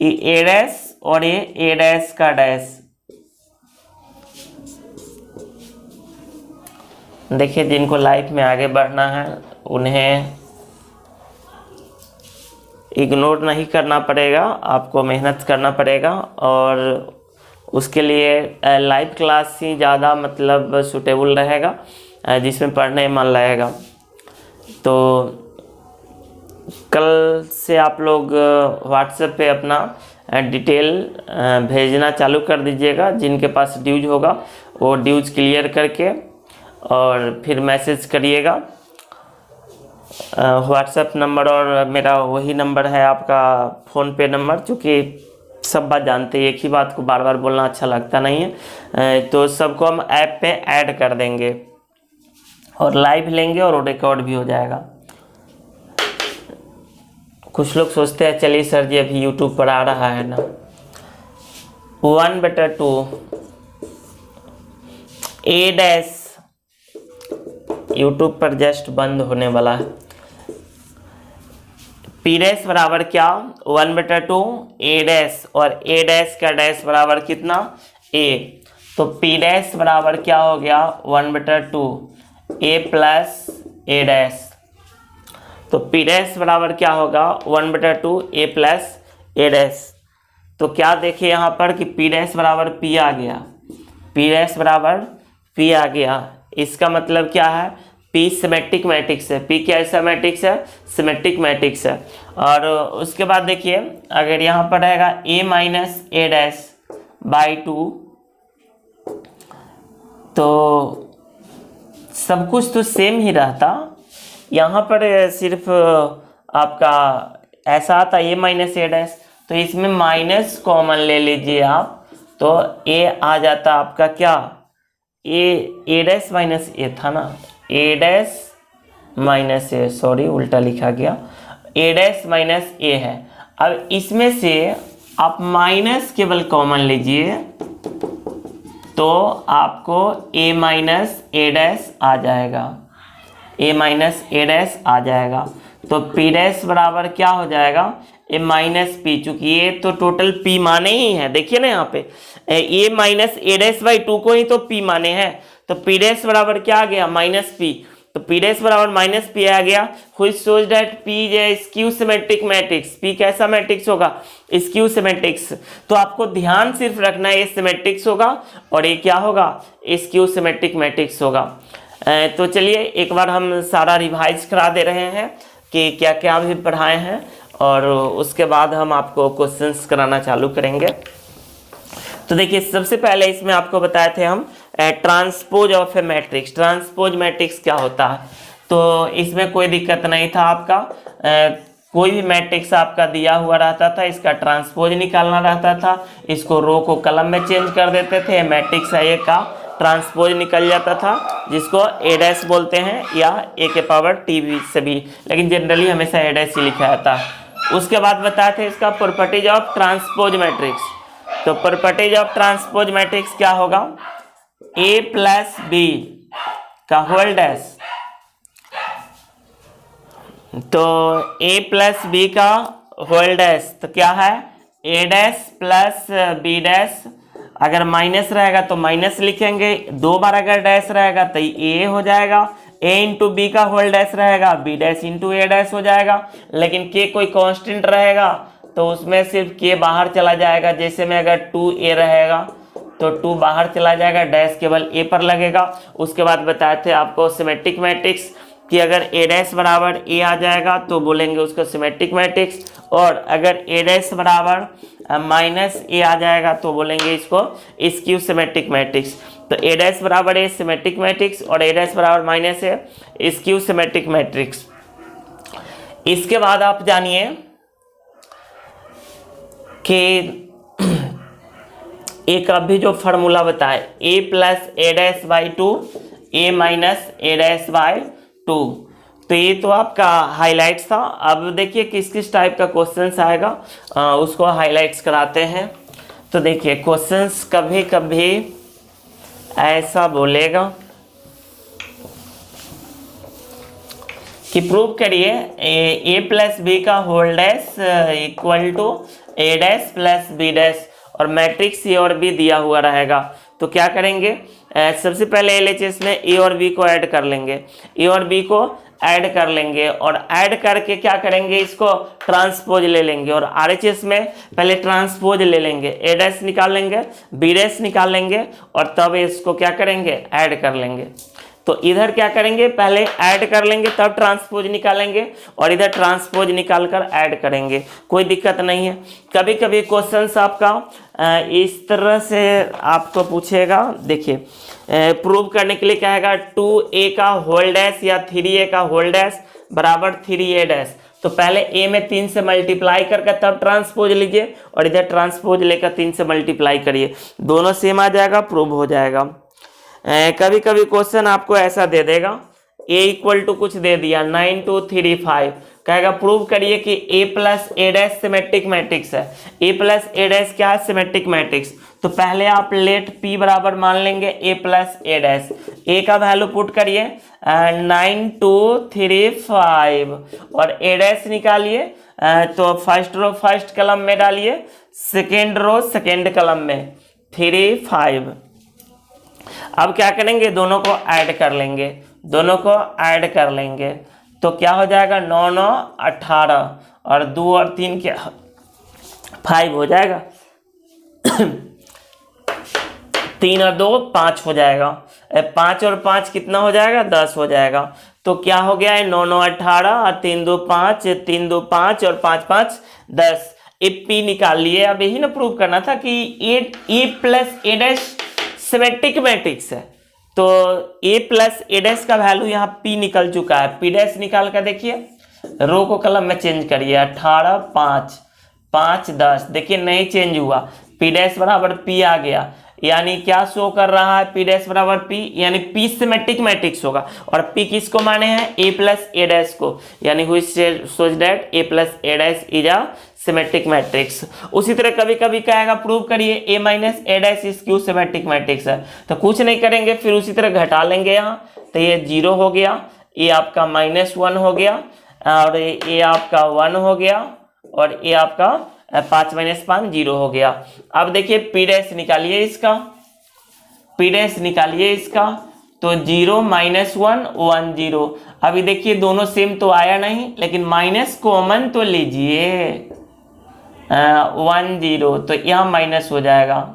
ए डैश और ये ए डैश का डैश। देखिए जिनको लाइफ में आगे बढ़ना है उन्हें इग्नोर नहीं करना पड़ेगा, आपको मेहनत करना पड़ेगा, और उसके लिए लाइव क्लास ही ज़्यादा मतलब सूटेबल रहेगा, जिसमें पढ़ने में मन लगेगा। तो कल से आप लोग व्हाट्सएप पे अपना डिटेल भेजना चालू कर दीजिएगा। जिनके पास ड्यूज होगा वो ड्यूज क्लियर करके और फिर मैसेज करिएगा। व्हाट्सएप नंबर और मेरा वही नंबर है आपका फ़ोन पे नंबर, चूँकि सब बात जानते हैं, एक ही बात को बार बार बोलना अच्छा लगता नहीं है। तो सबको हम ऐप पे ऐड कर देंगे और लाइव लेंगे और रिकॉर्ड भी हो जाएगा। कुछ लोग सोचते हैं चलिए सर जी अभी यूट्यूब पर आ रहा है ना। 1/2 ए डैश यूट्यूब पर जस्ट बंद होने वाला है। पी डैश बराबर क्या, 1/2 ए डैश, और ए डैश का डैश बराबर कितना, ए। तो पी डैश बराबर क्या हो गया, 1/2 ए प्लस ए डैश। तो पी डैश बराबर क्या होगा, 1/2 ए प्लस ए डैश। तो क्या देखिए यहाँ पर कि पी डैश बराबर पी आ गया, पी डैश बराबर पी आ गया। इसका मतलब क्या है, पी सिमेट्रिक मैट्रिक्स है। पी क्या ऐसा मैट्रिक्स है, सिमेट्रिक मैट्रिक्स है। और उसके बाद देखिए अगर यहाँ पर रहेगा ए माइनस ए डैश बाई 2, तो सब कुछ तो सेम ही रहता। यहाँ पर सिर्फ आपका ऐसा आता ए माइनस ए डैश, तो इसमें माइनस कॉमन ले लीजिए आप, तो ए आ जाता आपका क्या, ए डैश माइनस ए था ना, ए डैश माइनस ए, सॉरी उल्टा लिखा गया, ए डैश माइनस ए है। अब इसमें से आप माइनस केवल कॉमन लीजिए तो आपको ए माइनस ए डैश आ जाएगा, ए माइनस ए डैश आ जाएगा। तो पी डैश बराबर क्या हो जाएगा, ए माइनस पी, चूंकि ये तो टोटल पी माने ही है। देखिए ना यहाँ पे ए माइनस ए डैश बाई 2 को ही तो पी माने हैं, तो पी डैश बराबर क्या आ गया, माइनस पी। तो पी डैश बराबर माइनस पी आ गया, which shows that P is skew symmetric matrix. P कैसा मैट्रिक्स होगा, स्क्यू सिमेट्रिक्स। तो आपको ध्यान सिर्फ रखना है ये सिमेट्रिक्स होगा और ये क्या होगा, स्क्यू सिमेट्रिक मैट्रिक्स होगा। तो चलिए एक बार हम सारा रिवाइज करा दे रहे हैं कि क्या क्या भी पढ़ाए हैं, और उसके बाद हम आपको क्वेश्चंस कराना चालू करेंगे। तो देखिए सबसे पहले इसमें आपको बताए थे हम transpose of A matrix. Transpose matrix क्या होता है, तो इसमें कोई दिक्कत नहीं था आपका। कोई भी मैट्रिक्स आपका दिया हुआ रहता था, इसका ट्रांसपोज निकालना रहता था, इसको रो को कलम में चेंज कर देते थे, मैट्रिक्स ए का ट्रांसपोज निकल जाता था, जिसको ए डैश बोलते हैं या ए के पावर टी से भी, लेकिन जनरली हमेशा ए डैश ही लिखा जाता है। उसके बाद बताए थे इसका प्रॉपर्टीज ऑफ ट्रांसपोज मैट्रिक्स। तो प्रॉपर्टीज ऑफ ट्रांसपोज मैट्रिक्स क्या होगा, ए प्लस बी का होल डैश, तो ए प्लस बी का होल डैश तो क्या है, A dash plus B dash. अगर माइनस रहेगा तो माइनस लिखेंगे, 2 बार अगर डैश रहेगा तो ए हो जाएगा, ए इंटू बी का होल डैश रहेगा, B dash into A dash हो जाएगा। लेकिन के कोई कांस्टेंट रहेगा तो उसमें सिर्फ के बाहर चला जाएगा। जैसे में अगर 2a रहेगा तो 2 बाहर चला जाएगा, डैश केवल ए पर लगेगा। उसके बाद बताए थे आपको सिमेट्रिक मैट्रिक्स कि अगर ए डैश बराबर ए आ जाएगा तो बोलेंगे उसको सिमेट्रिक मैट्रिक्स, और अगर ए डैश बराबर माइनस ए आ जाएगा तो बोलेंगे इसको स्क्यू सिमेट्रिक मैट्रिक्स। तो ए डैश बराबर ए सिमेट्रिक मैट्रिक्स और ए डैश बराबर minus A skew symmetric matrix. इसके बाद आप जानिए कि एक अभी जो फार्मूला बताए, A plus A dash by 2 A minus A dash by 2, तो ये तो आपका हाइलाइट्स था। अब देखिए किस किस टाइप का क्वेश्चंस आएगा, उसको हाइलाइट्स कराते हैं। तो देखिए क्वेश्चंस कभी कभी ऐसा बोलेगा कि प्रूव करिए ए प्लस बी का whole dash equal to A dash plus B dash, और मैट्रिक्स ए और बी दिया हुआ रहेगा। तो क्या करेंगे, सबसे पहले एलएचएस में ए और बी को ऐड कर लेंगे, ए और बी को ऐड कर लेंगे, और ऐड करके क्या करेंगे, इसको ट्रांसपोज ले लेंगे, और आरएचएस में पहले ट्रांसपोज ले लेंगे, ए डैश निकाल लेंगे, बी डैश निकाल लेंगे, और तब इसको क्या करेंगे, ऐड कर लेंगे। तो इधर क्या करेंगे, पहले ऐड कर लेंगे तब ट्रांसपोज निकालेंगे, और इधर ट्रांसपोज निकालकर ऐड करेंगे, कोई दिक्कत नहीं है। कभी कभी क्वेश्चंस आपका इस तरह से आपको पूछेगा, देखिए प्रूव करने के लिए कहेगा 2a का होल डैश या 3a का होल डैश बराबर 3a डैश, तो पहले ए में 3 से मल्टीप्लाई करके तब ट्रांसपोज लीजिए, और इधर ट्रांसपोज लेकर 3 से मल्टीप्लाई करिए, दोनों सेम आ जाएगा, प्रूव हो जाएगा। कभी कभी क्वेश्चन आपको ऐसा दे देगा, ए इक्वल टू कुछ दे दिया 9235, कहेगा प्रूव करिए कि ए plus A dash symmetric matrix है। ए प्लस ए डैश क्या है? Symmetric matrix. तो पहले आप लेट पी बराबर मान लेंगे ए प्लस ए डैश, ए का वैल्यू पुट करिए 9235 और ए डैश निकालिए, तो फर्स्ट रो फर्स्ट कलम में डालिए, सेकेंड रो सेकेंड कलम में 35। अब क्या करेंगे? दोनों को ऐड कर लेंगे, दोनों को ऐड कर लेंगे, तो क्या हो जाएगा? 9 9 18 और 2 और 3 क्या 5 हो जाएगा 3 और 2 5 हो जाएगा, 5 और 5 कितना हो जाएगा? 10 हो जाएगा। तो क्या हो गया है? 9 9 18 और 3 2 5, 3 2 5 और 5 5 10। ए पी निकाल लिए। अब यही ना प्रूव करना था कि ए plus A dash symmetric matrix है, तो ए प्लस ए डैश का वैल्यू यहाँ पी निकल चुका है। पी डैश निकाल कर देखिए, रो को कलम में चेंज करिए, 18 5 5 10, देखिए नहीं चेंज हुआ, पी डैश बराबर पी आ गया, यानी क्या शो कर रहा है? पी डैश बराबर पी, यानी पी सिमेट्रिक मैट्रिक्स होगा। और पी किसको माने हैं? ए प्लस ए डैश को, यानी which shows that A plus A dash is a symmetric matrix. उसी तरह कभी कभी कहेगा प्रूव करिए A minus A dash is skew symmetric matrix है, तो कुछ नहीं करेंगे, फिर उसी तरह घटा लेंगे यहाँ, तो ये 0 हो गया, ये आपका -1 हो गया, और ये आपका 1 हो गया, और ये आपका 5 - 5 0 हो गया। अब देखिए पी डैश निकालिए इसका, पी डैश निकालिए इसका, तो 0 -1 1 0। अभी देखिए दोनों सेम तो आया नहीं, लेकिन माइनस कॉमन तो लीजिए, 1 0, तो यहाँ माइनस हो जाएगा,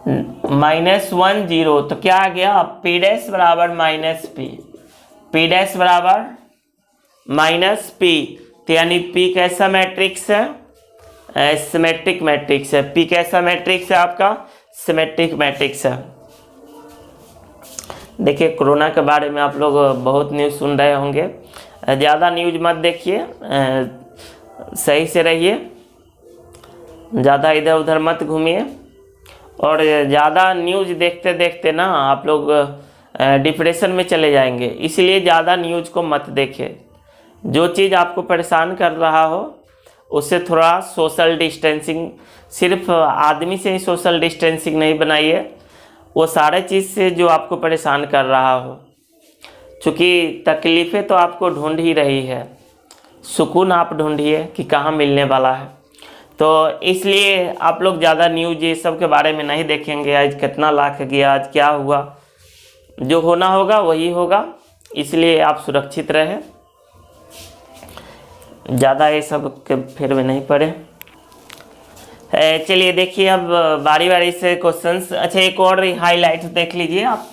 -1 0, तो क्या आ गया? पी डैश बराबर माइनस पी, पी डैश बराबर माइनस पी, तो यानी पी कैसा मैट्रिक्स है? सिमेट्रिक मैट्रिक्स है। पी कैसा मैट्रिक्स है? आपका सिमेट्रिक मैट्रिक्स है। देखिए कोरोना के बारे में आप लोग बहुत न्यूज़ सुन रहे होंगे, ज़्यादा न्यूज़ मत देखिए, सही से रहिए, ज़्यादा इधर उधर मत घूमिए, और ज़्यादा न्यूज़ देखते देखते ना आप लोग डिप्रेशन में चले जाएंगे, इसलिए ज़्यादा न्यूज़ को मत देखें। जो चीज़ आपको परेशान कर रहा हो उससे थोड़ा सोशल डिस्टेंसिंग, सिर्फ आदमी से ही सोशल डिस्टेंसिंग नहीं बनाइए, वो सारे चीज़ से जो आपको परेशान कर रहा हो, चूँकि तकलीफ़ें तो आपको ढूंढ ही रही है, सुकून आप ढूंढिए कि कहाँ मिलने वाला है। तो इसलिए आप लोग ज़्यादा न्यूज़ ये सब के बारे में नहीं देखेंगे, आज कितना लाख गया, आज क्या हुआ, जो होना होगा वही होगा, इसलिए आप सुरक्षित रहें, ज़्यादा ये सब के फेर में नहीं पड़े। चलिए देखिए अब बारी बारी से क्वेश्चंस। अच्छा एक और हाईलाइट देख लीजिए आप,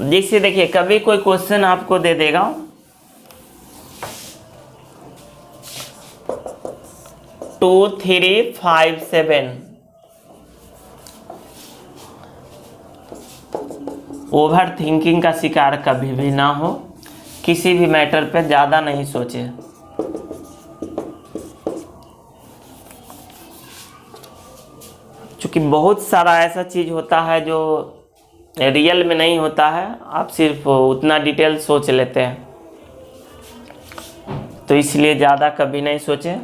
जैसे देखिए कभी कोई क्वेश्चन आपको दे देगा 2 3 5 7, ओवर थिंकिंग का शिकार कभी भी ना हो, किसी भी मैटर पे ज़्यादा नहीं सोचे। क्योंकि बहुत सारा ऐसा चीज़ होता है जो रियल में नहीं होता है, आप सिर्फ उतना डिटेल सोच लेते हैं, तो इसलिए ज़्यादा कभी नहीं सोचें,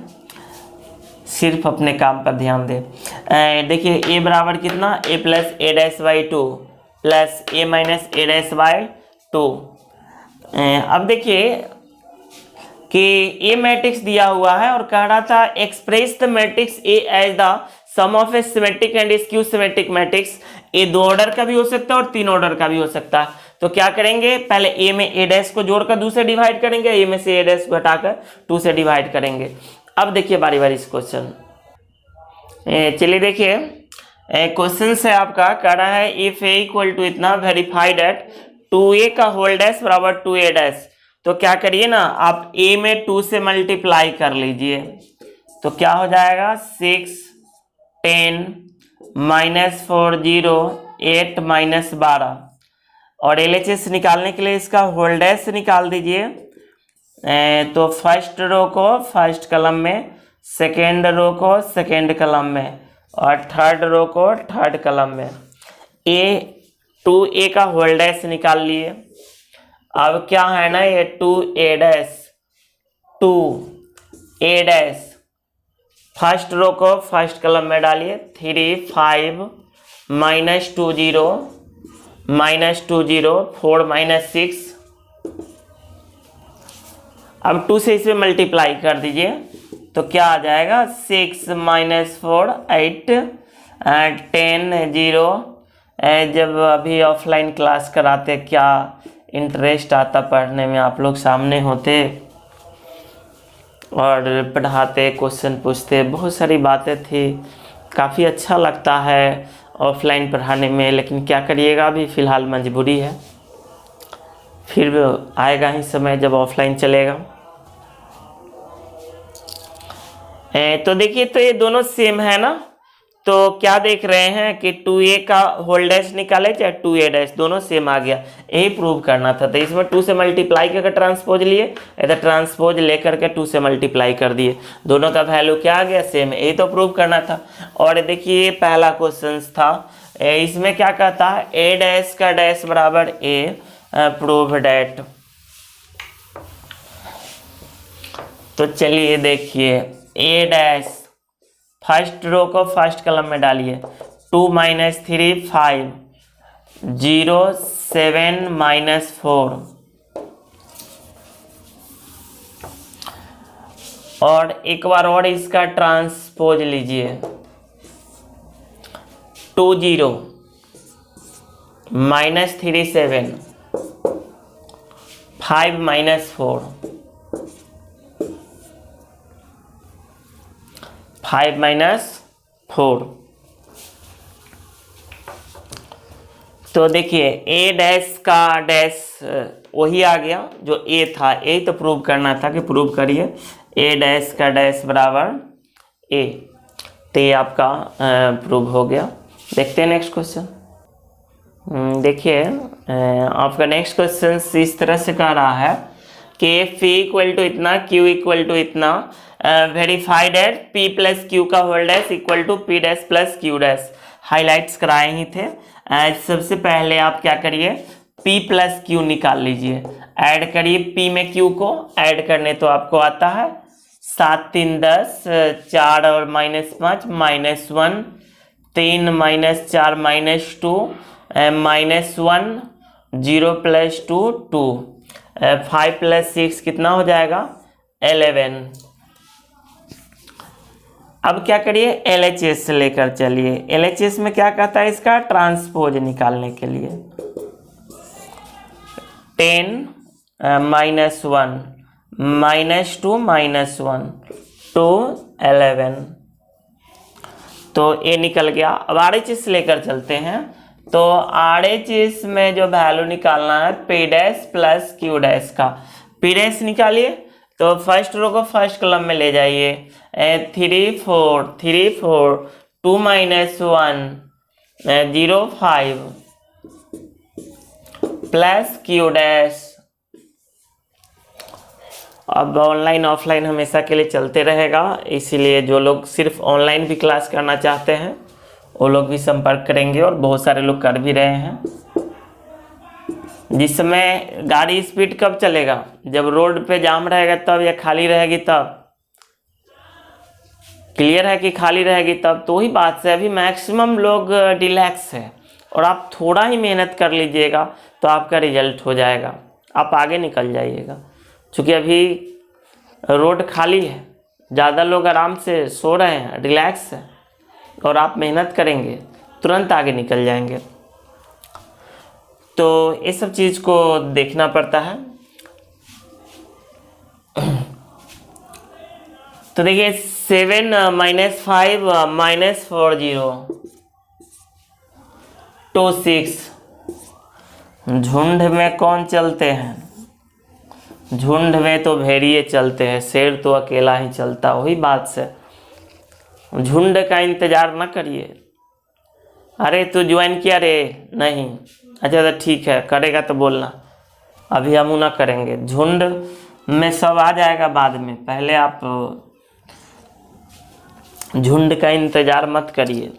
सिर्फ अपने काम पर ध्यान दें। देखिए ए बराबर कितना? A plus A dash by 2 plus A minus A dash by 2। अब देखिए कि ए मैट्रिक्स दिया हुआ है और कह रहा था express the matrix A as the sum of a symmetric and skew symmetric matrix. A 2 order का भी हो सकता है और 3 ऑर्डर का भी हो सकता है। तो क्या करेंगे? पहले ए में ए डैश को जोड़कर 2 से डिवाइड करेंगे, ए में से ए डैश को हटाकर 2 से डिवाइड करेंगे। अब देखिए बारी बारी इस क्वेश्चन, चलिए देखिए क्वेश्चन से आपका कह रहा है इफ ए इक्वल टू इतना वेरीफाई दैट 2a का होल डैश बराबर 2a डैश। तो क्या करिए ना, आप a में 2 से मल्टीप्लाई कर लीजिए, तो क्या हो जाएगा 6 10 -4 0 8 -12, और LHS निकालने के लिए इसका होल डैश निकाल दीजिए। तो फर्स्ट रो को फर्स्ट कॉलम में, सेकेंड रो को सेकेंड कॉलम में, और थर्ड रो को थर्ड कॉलम में। टू ए का होल डैश निकाल लिए। अब क्या है ना, ये 2a dash, 2a dash first row को फर्स्ट कॉलम में डालिए। 3 5 -2 0 -2 0 4 -6। अब 2 से इसे मल्टीप्लाई कर दीजिए तो क्या आ जाएगा, 6 -4 8 10 0। जब अभी ऑफलाइन क्लास कराते क्या इंटरेस्ट आता पढ़ने में, आप लोग सामने होते और पढ़ाते, क्वेश्चन पूछते, बहुत सारी बातें थी, काफ़ी अच्छा लगता है ऑफलाइन पढ़ाने में। लेकिन क्या करिएगा, अभी फ़िलहाल मजबूरी है, फिर आएगा ही समय जब ऑफलाइन चलेगा। तो देखिए, तो ये दोनों सेम है ना, तो क्या देख रहे हैं कि 2a का होल डैश निकाले चाहे 2a डैश, दोनों सेम आ गया, यही प्रूव करना था। तो इसमें 2 से मल्टीप्लाई करके ट्रांसपोज लिए, इधर ट्रांसपोज लेकर के 2 से मल्टीप्लाई कर दिए, दोनों का वैल्यू क्या आ गया, सेम, यही तो प्रूव करना था। और देखिए पहला क्वेश्चन था, इसमें क्या कहता है, a डैश का डैश बराबर a, प्रूव डैट। तो चलिए देखिए, a डैश फर्स्ट रो को फर्स्ट कॉलम में डालिए। 2 - 3 5 0 7 -4। और एक बार और इसका ट्रांसपोज लीजिए। 2 0 -3 7 5 -4 5 -4। तो देखिए a डैश का डैश वही आ गया जो a था, यही तो प्रूव करना था कि प्रूव करिए a डैश का डैश बराबर a। तो ये आपका प्रूव हो गया। देखते हैं नेक्स्ट क्वेश्चन। देखिए आपका नेक्स्ट क्वेश्चन इस तरह से कह रहा है कि phi इक्वल टू इतना, q इक्वल टू इतना, verify that p plus Q का whole dash equal to p dash plus q dash. Highlights कराए ही थे। सबसे पहले आप क्या करिए, p प्लस क्यू निकाल लीजिए, ऐड करिए p में q को, ऐड करने तो आपको आता है 7 3 10, 4 और -5 -1, 3 -4 -2, -1, 0 + 2 2, 5 + 6 कितना हो जाएगा, 11। अब क्या करिए, LHS से लेकर चलिए। LHS में क्या कहता है, इसका ट्रांसपोज निकालने के लिए 10 -1 -2 -1 2 11। तो ये निकल गया। अब RHS लेकर चलते हैं। तो RHS में जो वैल्यू निकालना है p dash plus q dash का, p डैश निकालिए। तो फर्स्ट रो को फर्स्ट कॉलम में ले जाइए। 3 4 3 4 2 -1 0 5 प्लस q डैश। अब ऑनलाइन ऑफलाइन हमेशा के लिए चलते रहेगा, इसीलिए जो लोग सिर्फ ऑनलाइन भी क्लास करना चाहते हैं वो लोग भी संपर्क करेंगे, और बहुत सारे लोग कर भी रहे हैं। जिस समय गाड़ी स्पीड कब चलेगा, जब रोड पे जाम रहेगा तब, या खाली रहेगी तब। क्लियर है कि खाली रहेगी तब। तो वही बात से अभी मैक्सिमम लोग रिलैक्स है, और आप थोड़ा ही मेहनत कर लीजिएगा तो आपका रिजल्ट हो जाएगा, आप आगे निकल जाइएगा। क्योंकि अभी रोड खाली है, ज़्यादा लोग आराम से सो रहे हैं, रिलैक्स है, और आप मेहनत करेंगे तुरंत आगे निकल जाएंगे। तो ये सब चीज़ को देखना पड़ता है। तो देखिए 7 -5 -4 0 2 6। झुंड में कौन चलते हैं, झुंड में तो भेड़िए चलते हैं, शेर तो अकेला ही चलता। वही बात से झुंड का इंतजार न करिए, अरे तू ज्वाइन किया रे? नहीं। अच्छा तो ठीक है, करेगा तो बोलना, अभी हम ना करेंगे। झुंड में सब आ जाएगा बाद में, पहले आप झुंड का इंतजार मत करिए,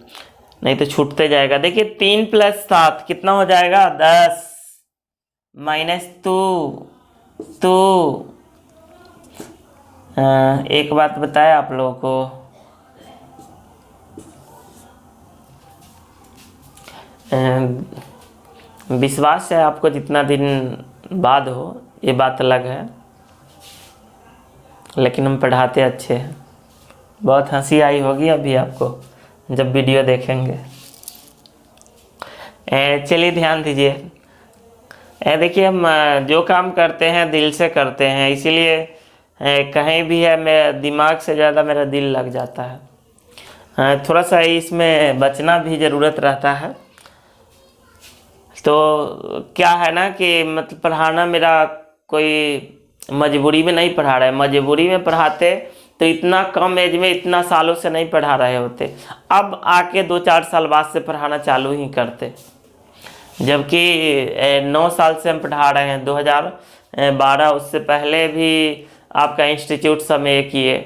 नहीं तो छूटते जाएगा। देखिए 3 + 7 कितना हो जाएगा? 10 -2। एक बात बताए आप लोगों को, विश्वास है आपको जितना दिन बाद हो, ये बात अलग है, लेकिन हम पढ़ाते अच्छे हैं। बहुत हंसी आई होगी अभी आपको जब वीडियो देखेंगे। चलिए ध्यान दीजिए। देखिए हम जो काम करते हैं दिल से करते हैं, इसीलिए कहीं भी है मेरा दिमाग से ज़्यादा मेरा दिल लग जाता है। थोड़ा सा इसमें बचना भी ज़रूरत रहता है। तो क्या है ना कि मतलब पढ़ाना मेरा कोई मजबूरी में नहीं पढ़ा रहा है। मजबूरी में पढ़ाते तो इतना कम एज में इतना सालों से नहीं पढ़ा रहे होते, अब आके 2-4 साल बाद से पढ़ाना चालू ही करते। जबकि 9 साल से हम पढ़ा रहे हैं, 2012, उससे पहले भी आपका इंस्टीट्यूट समय किए,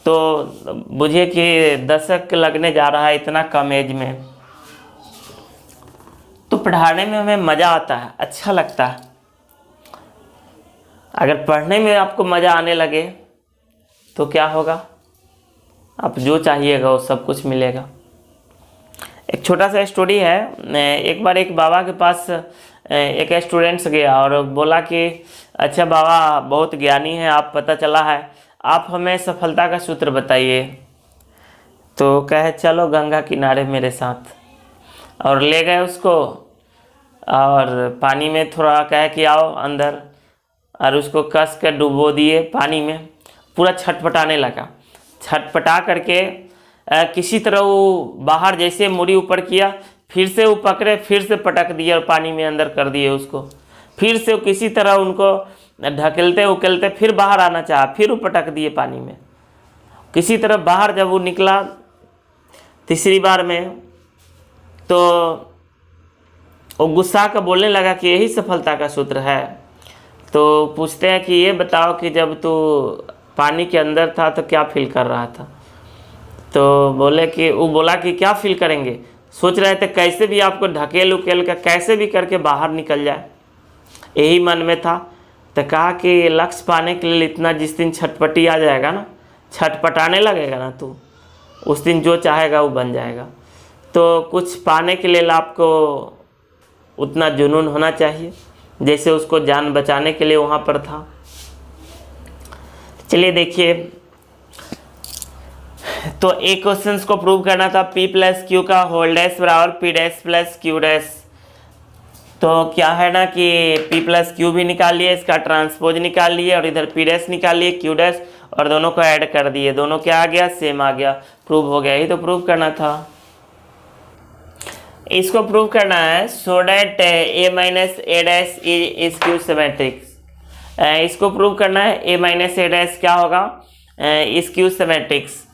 तो बुझिए कि दशक लगने जा रहा है इतना कम एज में। तो पढ़ाने में हमें मज़ा आता है, अच्छा लगता है। अगर पढ़ने में आपको मज़ा आने लगे तो क्या होगा, आप जो चाहिएगा वो सब कुछ मिलेगा। एक छोटा सा स्टोरी है। एक बार एक बाबा के पास एक स्टूडेंट्स गया और बोला कि अच्छा बाबा बहुत ज्ञानी है आप, पता चला है, आप हमें सफलता का सूत्र बताइए। तो कहे चलो गंगा किनारे मेरे साथ, और ले गए उसको और पानी में थोड़ा कहे कि आओ अंदर, और उसको कस कर डुबो दिए पानी में। पूरा छटपटाने लगा, छटपटा करके किसी तरह वो बाहर जैसे मुड़ी ऊपर किया, फिर से वो पकड़े, फिर से पटक दिए और पानी में अंदर कर दिए उसको। फिर से किसी तरह उनको ढकेलते उकेलते फिर बाहर आना चाहा, फिर वो पटक दिए पानी में। किसी तरह बाहर जब वो निकला तीसरी बार में, तो वो गुस्सा का बोलने लगा कि यही सफलता का सूत्र है। तो पूछते हैं कि ये बताओ कि जब तू पानी के अंदर था तो क्या फील कर रहा था? तो वो बोला कि क्या फील करेंगे, सोच रहे थे कैसे भी आपको ढकेल उकेल कर कैसे भी करके बाहर निकल जाए, यही मन में था। तो कहा कि लक्ष्य पाने के लिए इतना जिस दिन छटपटी आ जाएगा ना, छटपटाने लगेगा ना तू, उस दिन जो चाहेगा वो बन जाएगा। तो कुछ पाने के लिए आपको उतना जुनून होना चाहिए जैसे उसको जान बचाने के लिए वहाँ पर था। चलिए देखिए, तो एक क्वेश्चन को प्रूव करना था P + Q का होल डैश बराबर P डैश + Q डैश। तो क्या है ना कि P + Q भी निकाल लिए, इसका ट्रांसपोज निकाल लिए, और इधर P डैश निकाल लिए, Q डैश, और दोनों को ऐड कर दिए, दोनों क्या आ गया, सेम आ गया, प्रूव हो गया। यही तो प्रूव करना था। इसको प्रूव करना है so that A - A dash is Q सिमेट्रिक्स। इसको प्रूव करना है A - A डैश क्या होगा, इज Q सिमेट्रिक्स।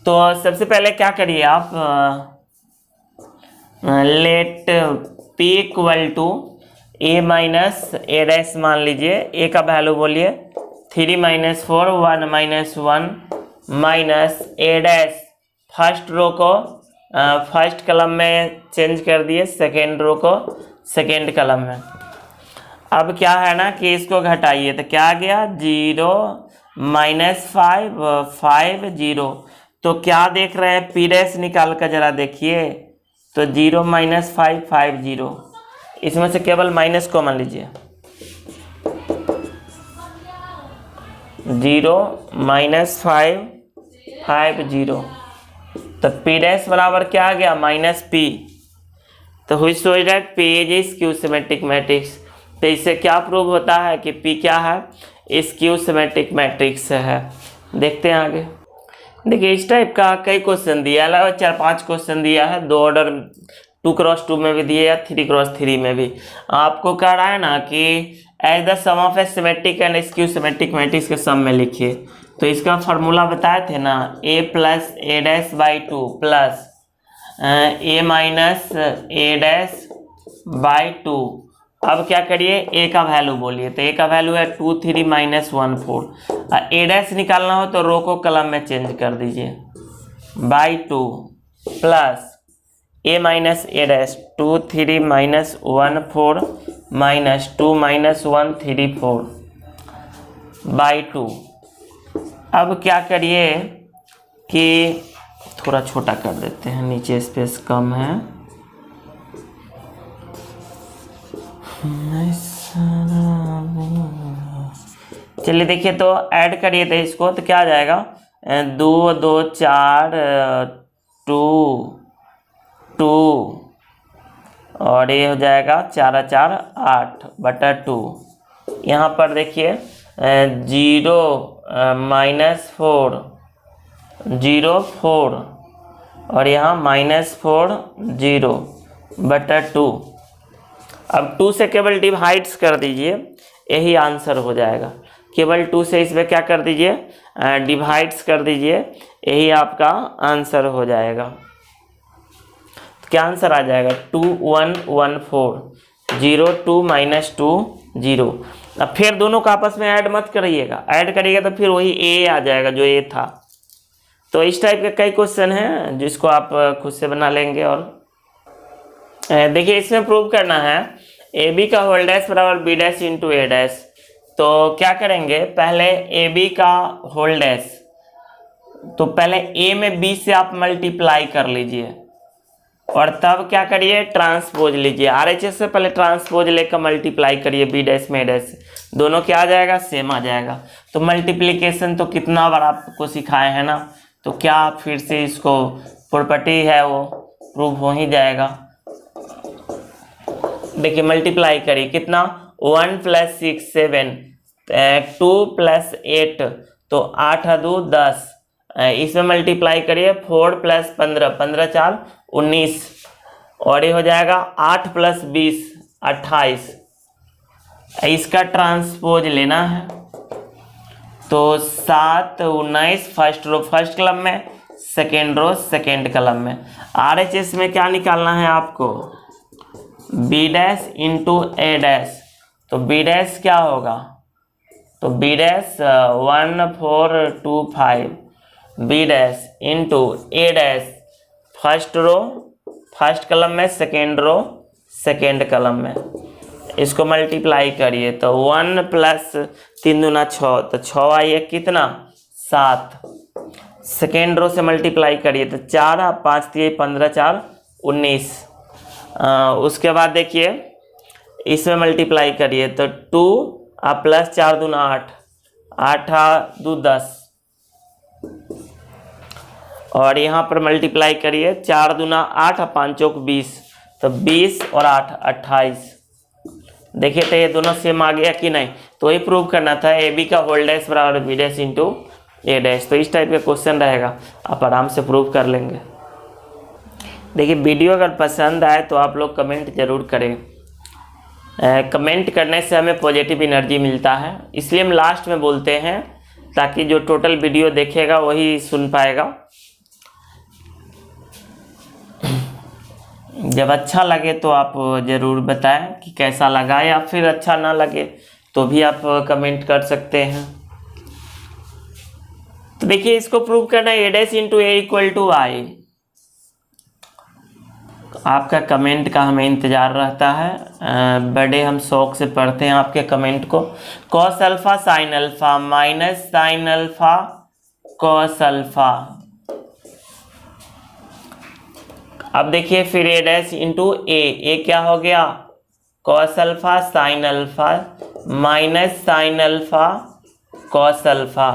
तो सबसे पहले क्या करिए आप, let P = A - A dash मान लीजिए। A का वैल्यू बोलिए 3 - 4 1 - 1 minus A dash, first row को फर्स्ट कलम में चेंज कर दिए, सेकेंड रो को सेकेंड कलम में। अब क्या है ना कि इसको घटाइए तो क्या आ गया, 0 -5 5 0। तो क्या देख रहे हैं, P डैश निकाल कर जरा देखिए, तो 0 - 5 5 0, इसमें से केवल माइनस कॉमन लीजिए, 0 - 5 5 0। तो P डैश बराबर क्या आ गया, -P। तो हुई so that P is Q symmetric matrix. तो इससे क्या प्रूव होता है कि P क्या है, इस Q सिमेट्रिक मैट्रिक्स है। देखते हैं आगे। देखिए इस टाइप का कई क्वेश्चन दिया है, 4-5 क्वेश्चन दिया है, 2 ऑर्डर 2x2 में भी दिए या 3x3 में भी। आपको कह रहा है ना कि as the sum of a symmetric and skew symmetric matrix के सम में लिखिए। तो इसका फार्मूला बताए थे ना, A + A' / 2 plus A minus A dash by 2। अब क्या करिए, ए का वैल्यू बोलिए, तो ए का वैल्यू है 2 3 माइनस 1 4। ए डैश निकालना हो तो रो को कलम में चेंज कर दीजिए, by 2 plus A minus A dash 2 3 minus 1 4 minus 2 minus 1 3 4 by 2। अब क्या करिए कि थोड़ा छोटा कर देते हैं, नीचे स्पेस कम है। चलिए देखिए, तो ऐड करिए तो इसको, तो क्या आ जाएगा, 2 2 4 2 2 और ये हो जाएगा 4 4 8 बटा 2। यहाँ पर देखिए 0 माइनस 4 0 4 और यहाँ माइनस 4 0 बटा 2। अब 2 से केवल डिवाइड्स कर दीजिए, यही आंसर हो जाएगा। केवल 2 से इसमें क्या कर दीजिए, डिवाइड्स कर दीजिए, यही आपका आंसर हो जाएगा। तो क्या आंसर आ जाएगा, 2 1 1 4 0 2 माइनस 2 0। अब फिर दोनों का आपस में ऐड मत करिएगा, ऐड करिएगा तो फिर वही ए आ जाएगा जो ए था। तो इस टाइप के कई क्वेश्चन हैं जिसको आप खुद से बना लेंगे। और देखिए इसमें प्रूव करना है ए बी का होल डैश बराबर B dash into A dash. तो क्या करेंगे, पहले ए बी का होल डैश, तो पहले ए में बी से आप मल्टीप्लाई कर लीजिए और तब क्या करिए, ट्रांसपोज लीजिए। आरएचएस से पहले ट्रांसपोज लेकर मल्टीप्लाई करिए बी डैश में ए डैश, दोनों क्या आ जाएगा, सेम आ जाएगा। तो मल्टीप्लिकेशन तो कितना बार आपको सिखाए हैं ना, तो क्या फिर से इसको प्रॉपर्टी है वो प्रूव हो ही जाएगा। देखिए मल्टीप्लाई करिए, कितना, 1 प्लस 6 7 2 प्लस 8 तो 8 2 10। इसमें मल्टीप्लाई करिए 4 प्लस 15 15 4 19 और ये हो जाएगा 8 प्लस 20 28। इसका ट्रांसपोज लेना है तो 7 19 फर्स्ट रो फर्स्ट कलम में, सेकेंड रो सेकेंड कलम में। आरएचएस में क्या निकालना है आपको, B dash into A dash. तो बी डैश क्या होगा, तो B dash 1 4 2 5 B dash into A dash, first row first column में, सेकेंड रो सेकेंड कलम में। इसको मल्टीप्लाई करिए तो 1 प्लस 3 दूना 6, तो 6 आई है कितना, 7। सेकेंड रो से मल्टीप्लाई करिए तो 4 5 3 15 4 19। उसके बाद देखिए इसमें मल्टीप्लाई करिए तो 2 प्लस 4 दूना 8 8 2 10 और यहाँ पर मल्टीप्लाई करिए 4 दूना 8 5 चौक 20, तो 20 और 8 28। देखिए तो ये दोनों सेम आ गया कि नहीं, तो ये प्रूव करना था ए बी का होल डैश बराबर B dash into A dash. तो इस टाइप का क्वेश्चन रहेगा, आप आराम से प्रूव कर लेंगे। देखिए वीडियो अगर पसंद आए तो आप लोग कमेंट ज़रूर करें, कमेंट करने से हमें पॉजिटिव एनर्जी मिलता है, इसलिए हम लास्ट में बोलते हैं ताकि जो टोटल वीडियो देखेगा वही सुन पाएगा। जब अच्छा लगे तो आप ज़रूर बताएं कि कैसा लगा, या फिर अच्छा ना लगे तो भी आप कमेंट कर सकते हैं। तो देखिए इसको प्रूव करना है, A dash into A equal to I. आपका कमेंट का हमें इंतज़ार रहता है, बड़े हम शौक से पढ़ते हैं आपके कमेंट को। Cos alpha sine alpha minus sine alpha cos alpha. अब देखिए फिर ए डैश इंटू ए क्या हो गया, cos alpha sine alpha minus sine alpha cos alpha.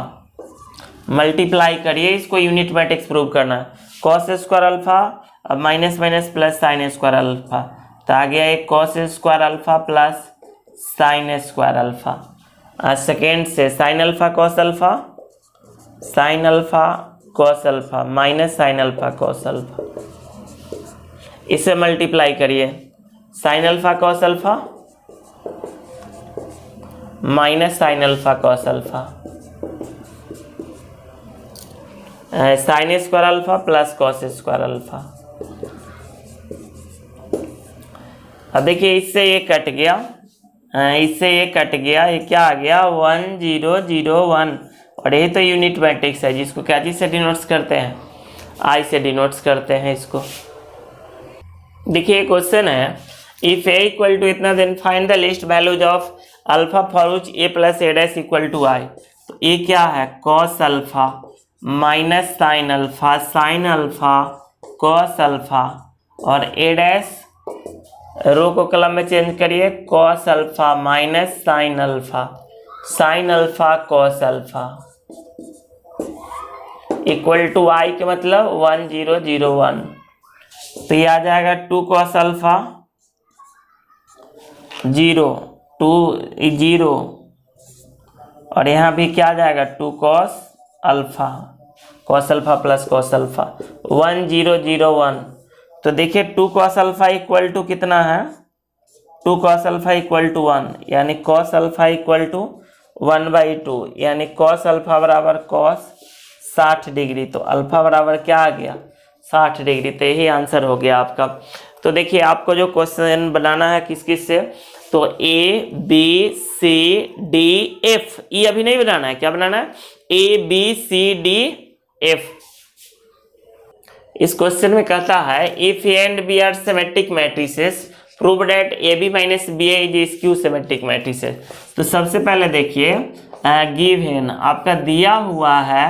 Multiply करिए, इसको यूनिट मैट्रिक्स प्रूव करना है। कॉस स्क्वायर अल्फा अब minus minus plus sine square alpha, तो आ गया एक cos square alpha plus sine square alpha. Second से sine alpha cos alpha cos alpha minus sine alpha cos alpha. इसे मल्टीप्लाई करिए, sine alpha cos alpha minus sine alpha cos alpha, sine square alpha plus cos square alpha. अब देखिए इससे ये कट गया, इससे ये कट गया, ये क्या आ गया 1 0 0 1, और यही तो यूनिट मैट्रिक्स है जिसको क्या चीज से डिनोट्स करते हैं, आई से डिनोट्स करते हैं इसको। देखिए क्वेश्चन है इफ ए इक्वल टू इतना then find the list values of alpha for which A plus A dash equal to I. तो ये क्या है cos alpha minus sine alpha cos alpha, और ए डैश रो को कलम में चेंज करिए, cos alpha minus sine alpha cos alpha equal to I के मतलब 1 0 0 1। तो ये आ जाएगा 2 कॉस अल्फा 0 2 0, और यहाँ भी क्या आ जाएगा 2 cos alpha plus cos alpha 1 0 0 1। तो देखिए 2 कॉस अल्फा इक्वल टू कितना है 2 कॉस अल्फा इक्वल टू 1, यानी कॉस अल्फा इक्वल टू 1/2, यानी कॉस अल्फा बराबर कॉस 60 डिग्री। तो अल्फा बराबर क्या आ गया 60 डिग्री। तो यही आंसर हो गया आपका। तो देखिए आपको जो क्वेश्चन बनाना है किस किस से, तो A B C D F, ये अभी नहीं बनाना है, क्या बनाना है A B C D F. इस क्वेश्चन में कहता है if A and B are symmetric matrices prove that A B minus B A is skew symmetric matrices. तो सबसे पहले देखिए गिवन आपका दिया हुआ है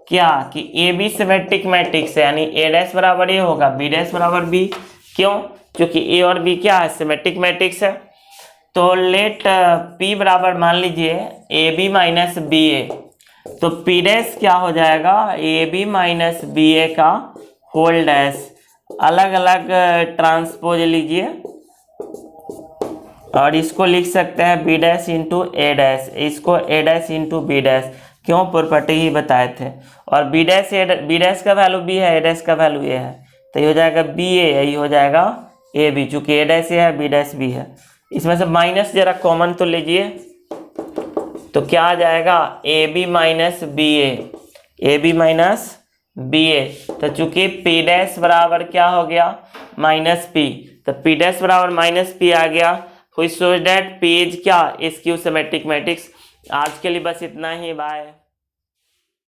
क्या कि ए बी सिमेट्रिक मैट्रिक्स है, यानी ए डैश बराबर ए होगा बी डैश बराबर बी। क्यों? क्योंकि ए और बी क्या है सिमेट्रिक मैट्रिक्स है। तो लेट पी बराबर मान लीजिए ए बी माइनस बी ए, तो पी डैश क्या हो जाएगा ए बी माइनस बी ए का होल डैश, अलग अलग ट्रांसपोज लीजिए और इसको लिख सकते हैं B dash into A dash, इसको ए डैश इंटू बी डैश। क्यों? प्रॉपर्टी ही बताए थे। और बी डैश का वैल्यू बी है, ए डैश का वैल्यू ए है, तो ये हो जाएगा बी ए, यही हो जाएगा ए बी, चूंकि ए डैश ए है बी डैश बी है। इसमें से माइनस जरा कॉमन तो लीजिए, तो क्या आ जाएगा A B minus B A B minus B A. तो चूंकि पी डैश बराबर क्या हो गया माइनस पी, तो पी डैश बराबर माइनस पी आ गया, which shows that P is क्या स्क्यू सिमेट्रिक मैट्रिक्स। आज के लिए बस इतना ही, बाय।